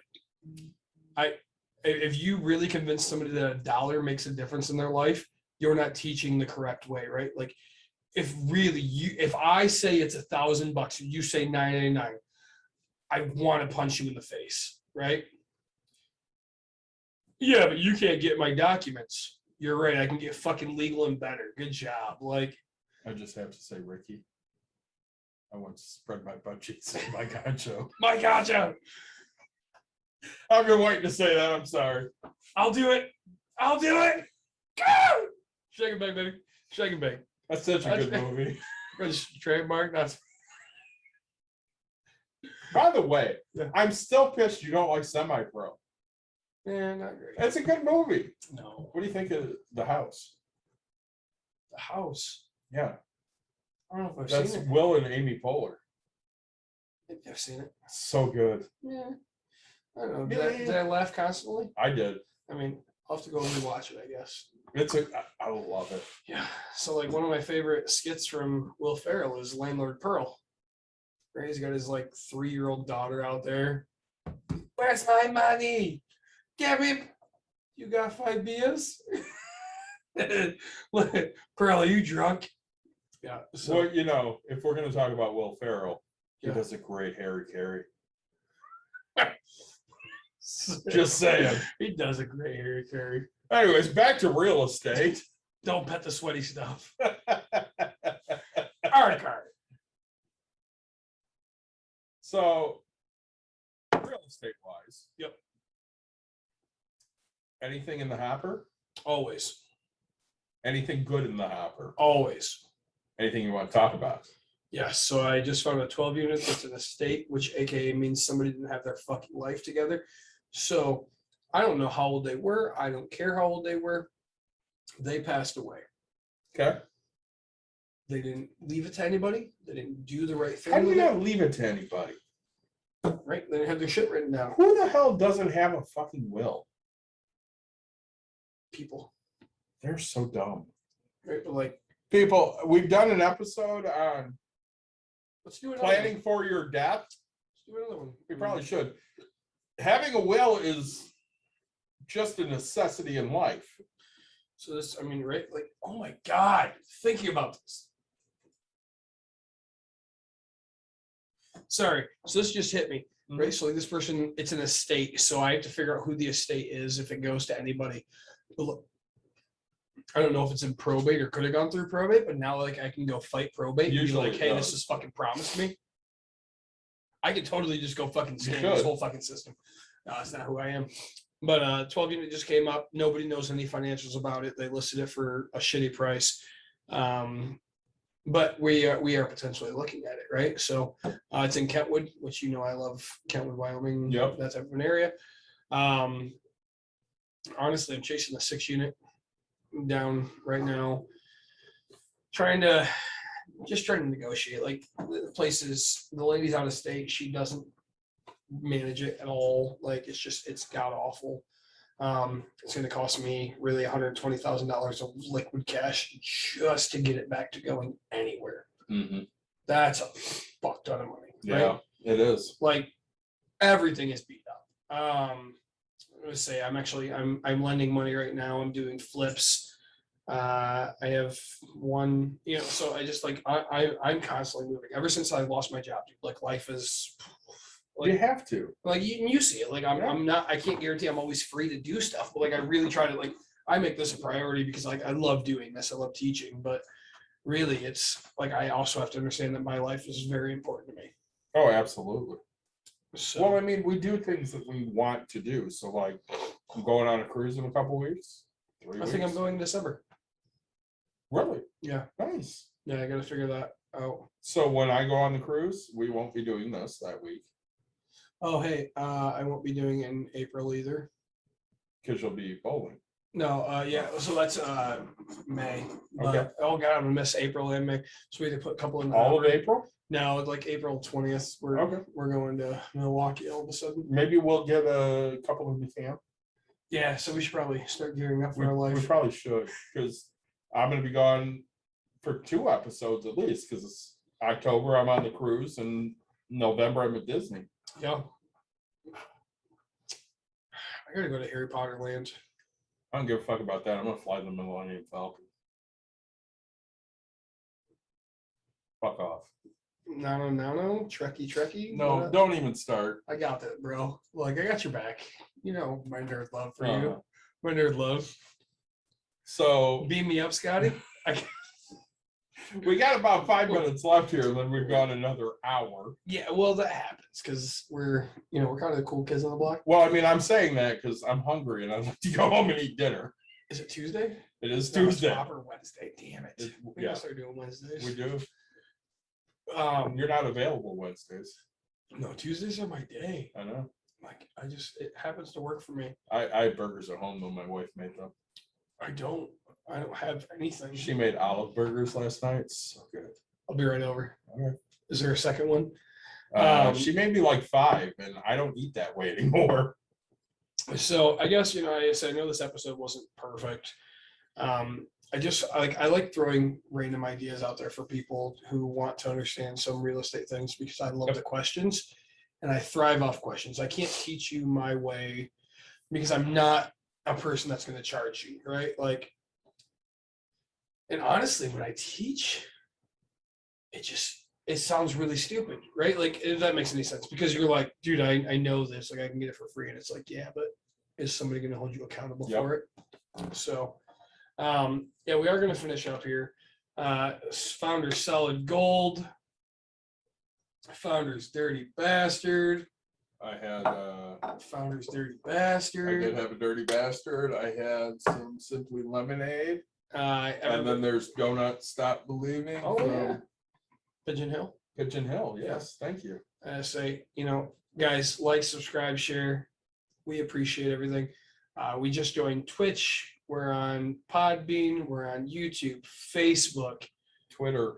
S5: if you really convince somebody that $1 makes a difference in their life, you're not teaching the correct way, right? Like, if I say it's $1,000 and you say $9.99, I want to punch you in the face, right? Yeah, but you can't get my documents. You're right. I can get fucking legal and better. Good job. Like,
S6: I just have to say, Ricky, I want to spread my butt cheeks and my gacho.
S5: my gotcha.
S6: I've been waiting to say that. I'm sorry.
S5: I'll do it. Go! Shake and bake, baby. Shake and bake.
S6: That's such a good movie.
S5: Trademark. That's.
S6: By the way,
S5: Yeah.
S6: I'm still pissed you don't like Semi-Pro.
S5: Yeah, not great.
S6: It's a good movie.
S5: No.
S6: What do you think of The House?
S5: The House.
S6: Yeah,
S5: I don't know if I've
S6: that's
S5: seen it.
S6: Will and Amy Poehler.
S5: Maybe I've seen it.
S6: So good.
S5: Yeah. I don't know.
S6: Yeah.
S5: Did I laugh constantly?
S6: I did.
S5: I mean, I'll have to go rewatch it, I guess.
S6: I love it.
S5: Yeah. So, like, one of my favorite skits from Will Ferrell is Landlord Pearl. Right? He's got his like 3-year-old daughter out there. Where's my money? Give me. You got 5 beers? Pearl, are you drunk? Yeah. So
S6: Well, you know, if we're going to talk about Will Ferrell, he
S5: Yeah.
S6: does a great Harry Carey. Just saying.
S5: he does a great Harry Carey.
S6: Anyways, back to real estate.
S5: Don't pet the sweaty stuff. All right, card.
S6: So, real estate wise,
S5: Yep.
S6: anything in the hopper?
S5: Always.
S6: Anything good in the hopper?
S5: Always.
S6: Anything you want to talk about?
S5: Yes. So I just found a 12 unit that's an estate, which AKA means somebody didn't have their fucking life together. So I don't know how old they were. I don't care how old they were. They passed away.
S6: Okay.
S5: They didn't leave it to anybody. They didn't do the right thing.
S6: How do you
S5: with
S6: not leave it to anybody?
S5: it, right? They didn't have their shit written down.
S6: Who the hell doesn't have a fucking will?
S5: People.
S6: They're so dumb.
S5: Right? But like,
S6: People, we've done an episode on
S5: let's do another
S6: planning
S5: one.
S6: for your death.
S5: Let's do another one.
S6: We probably should. Having a will is just a necessity in life.
S5: So this, I mean, right? Like, oh my God, thinking about this. Sorry. So this just hit me, right? So like this person, it's an estate. So I have to figure out who the estate is if it goes to anybody. But look, I don't know if it's in probate or could have gone through probate, but now like I can go fight probate and be
S6: Usually
S5: like,
S6: it
S5: hey,
S6: does.
S5: this is fucking promised me. I could totally just go fucking scam
S6: should.
S5: this whole fucking system. No, that's not who I am. But 12 unit just came up. Nobody knows any financials about it. They listed it for a shitty price. But we are potentially looking at it, right? So it's in Kentwood, which you know I love Kentwood, Wyoming.
S6: Yep.
S5: That type of an area. Honestly, I'm chasing the 6 unit down right now. Trying to negotiate. Like the place is, the lady's out of state. She doesn't manage it at all. Like it's god awful. It's going to cost me really $120,000 of liquid cash just to get it back to going anywhere.
S6: Mm-hmm.
S5: That's a fuck ton of money.
S6: Yeah,
S5: Right?
S6: it is.
S5: Like everything is beat up. Let's say I'm lending money right now. I'm doing flips. I have one, you know, so I just like I'm constantly moving ever since I lost my job. Dude, like life is Like,
S6: you have to.
S5: like you see it. Like I'm not. I can't guarantee I'm always free to do stuff, but like I really try to like. I make this a priority because like I love doing this. I love teaching, but really, it's like I also have to understand that my life is very important to me.
S6: Oh, absolutely.
S5: So,
S6: Well, I mean, we do things that we want to do. So, like, I'm going on a cruise in a couple weeks. 3
S5: I
S6: weeks.
S5: think I'm going in December.
S6: Really?
S5: Yeah,
S6: Nice.
S5: yeah. I got to figure that out.
S6: So when I go on the cruise, we won't be doing this that week
S5: Oh, hey, I won't be doing it in April either.
S6: because you'll be bowling.
S5: No, yeah. So that's May. But,
S6: Okay.
S5: oh God, I'm gonna miss April and May. So we had to put a couple in.
S6: All of April?
S5: No, like April 20th. We're
S6: Okay.
S5: we're going to Milwaukee all of a sudden.
S6: Maybe we'll get a couple of the camp.
S5: Yeah, so we should probably start gearing up for our
S6: We
S5: life.
S6: probably should because I'm going to be gone for 2 episodes at least because it's October. I'm on the cruise and November I'm at Disney.
S5: Yeah. I gotta go to Harry Potter Land.
S6: I don't give a fuck about that. I'm going to fly the Millennium Falcon. Fuck off.
S5: No. Trekkie.
S6: No, don't even start.
S5: I got that, bro. Like I got your back. You know my nerd love for
S6: Uh-huh.
S5: you. My nerd love.
S6: So
S5: Beam me up, Scotty.
S6: we got about 5 minutes left here, and then we've gone another hour.
S5: Yeah, well, that happens because we're kind of the cool kids on the block.
S6: Well, I mean, I'm saying that because I'm hungry and I'd like to go home and eat dinner.
S5: Is it Tuesday?
S6: It is
S5: No, it's
S6: Tuesday.
S5: proper Wednesday. Damn it. We
S6: Yeah,
S5: gotta start doing Wednesdays.
S6: we do.
S5: You're
S6: You're not available Wednesdays.
S5: no Tuesdays are my day.
S6: I know.
S5: Like it happens to work for me.
S6: I had burgers at home though. My wife made them.
S5: I don't have anything.
S6: She made olive burgers last night. So good.
S5: I'll be right over.
S6: All right.
S5: Is there a second one?
S6: She made me like 5, and I don't eat that way anymore.
S5: So I guess I know this episode wasn't perfect. I like throwing random ideas out there for people who want to understand some real estate things because I love the questions and I thrive off questions. I can't teach you my way because I'm not a person that's going to charge you, right? Like, and honestly, when I teach, it sounds really stupid, right? Like, if that makes any sense because you're like, dude, I know this, like I can get it for free. And it's like, yeah, but is somebody going to hold you accountable for it? So, yeah, we are going to finish up here. Founders Solid Gold. Founders Dirty Bastard.
S6: I had
S5: Founders Dirty
S6: I
S5: Bastard.
S6: did have a dirty bastard. I had some Simply Lemonade. And then there's Donut Stop Believing
S5: Oh,
S6: from
S5: yeah. Pigeon Hill.
S6: Pigeon Hill. Yes, thank you.
S5: I say, guys, like, subscribe, share. We appreciate everything. We just joined Twitch. We're on Podbean. We're on YouTube, Facebook,
S6: Twitter,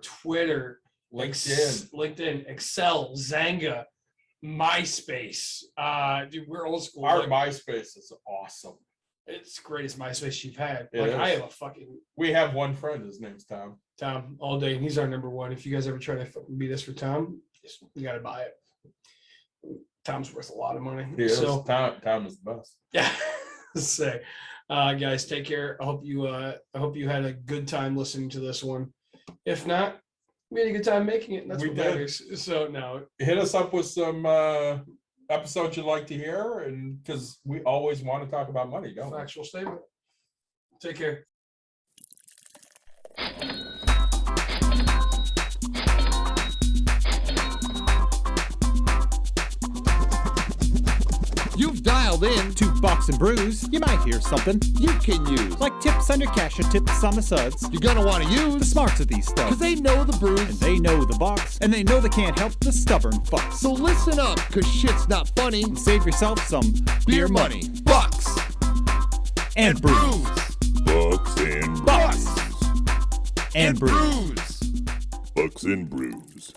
S5: LinkedIn, Excel, Zanga, MySpace. Dude, we're old school.
S6: Our
S5: Like,
S6: MySpace is awesome.
S5: it's the greatest MySpace you've had.
S6: It
S5: Like
S6: is.
S5: I have a fucking
S6: We have one friend. His name's Tom.
S5: Tom all day, and he's our number one. If you guys ever try to fucking beat us for Tom, you got to buy it. Tom's worth a lot of money.
S6: He is.
S5: So
S6: Tom is the best.
S5: yeah, say, guys, take care. I hope you had a good time listening to this one. If not, we had a good time making it. And that's
S6: We
S5: what
S6: did.
S5: matters. So no,
S6: Hit us up with some episodes you'd like to hear, and because we always want to talk about money, don't we?
S5: factual statement. Take care.
S2: You've dialed in
S1: To Box and Brews, you might hear something
S2: you can use.
S1: like tips on your cash or tips on the suds.
S2: You're gonna want to
S1: The
S2: use
S1: smarts of these
S2: because
S1: stuff.
S2: they know the brews.
S1: And they know the box, and they know they can't help the stubborn fucks.
S2: So listen up, cause shit's not funny.
S1: And save yourself some
S2: Beer money, bucks,
S1: and brews.
S3: Bucks and
S1: Bucks
S3: brews.
S1: and brews.
S2: brews.
S3: Bucks and brews.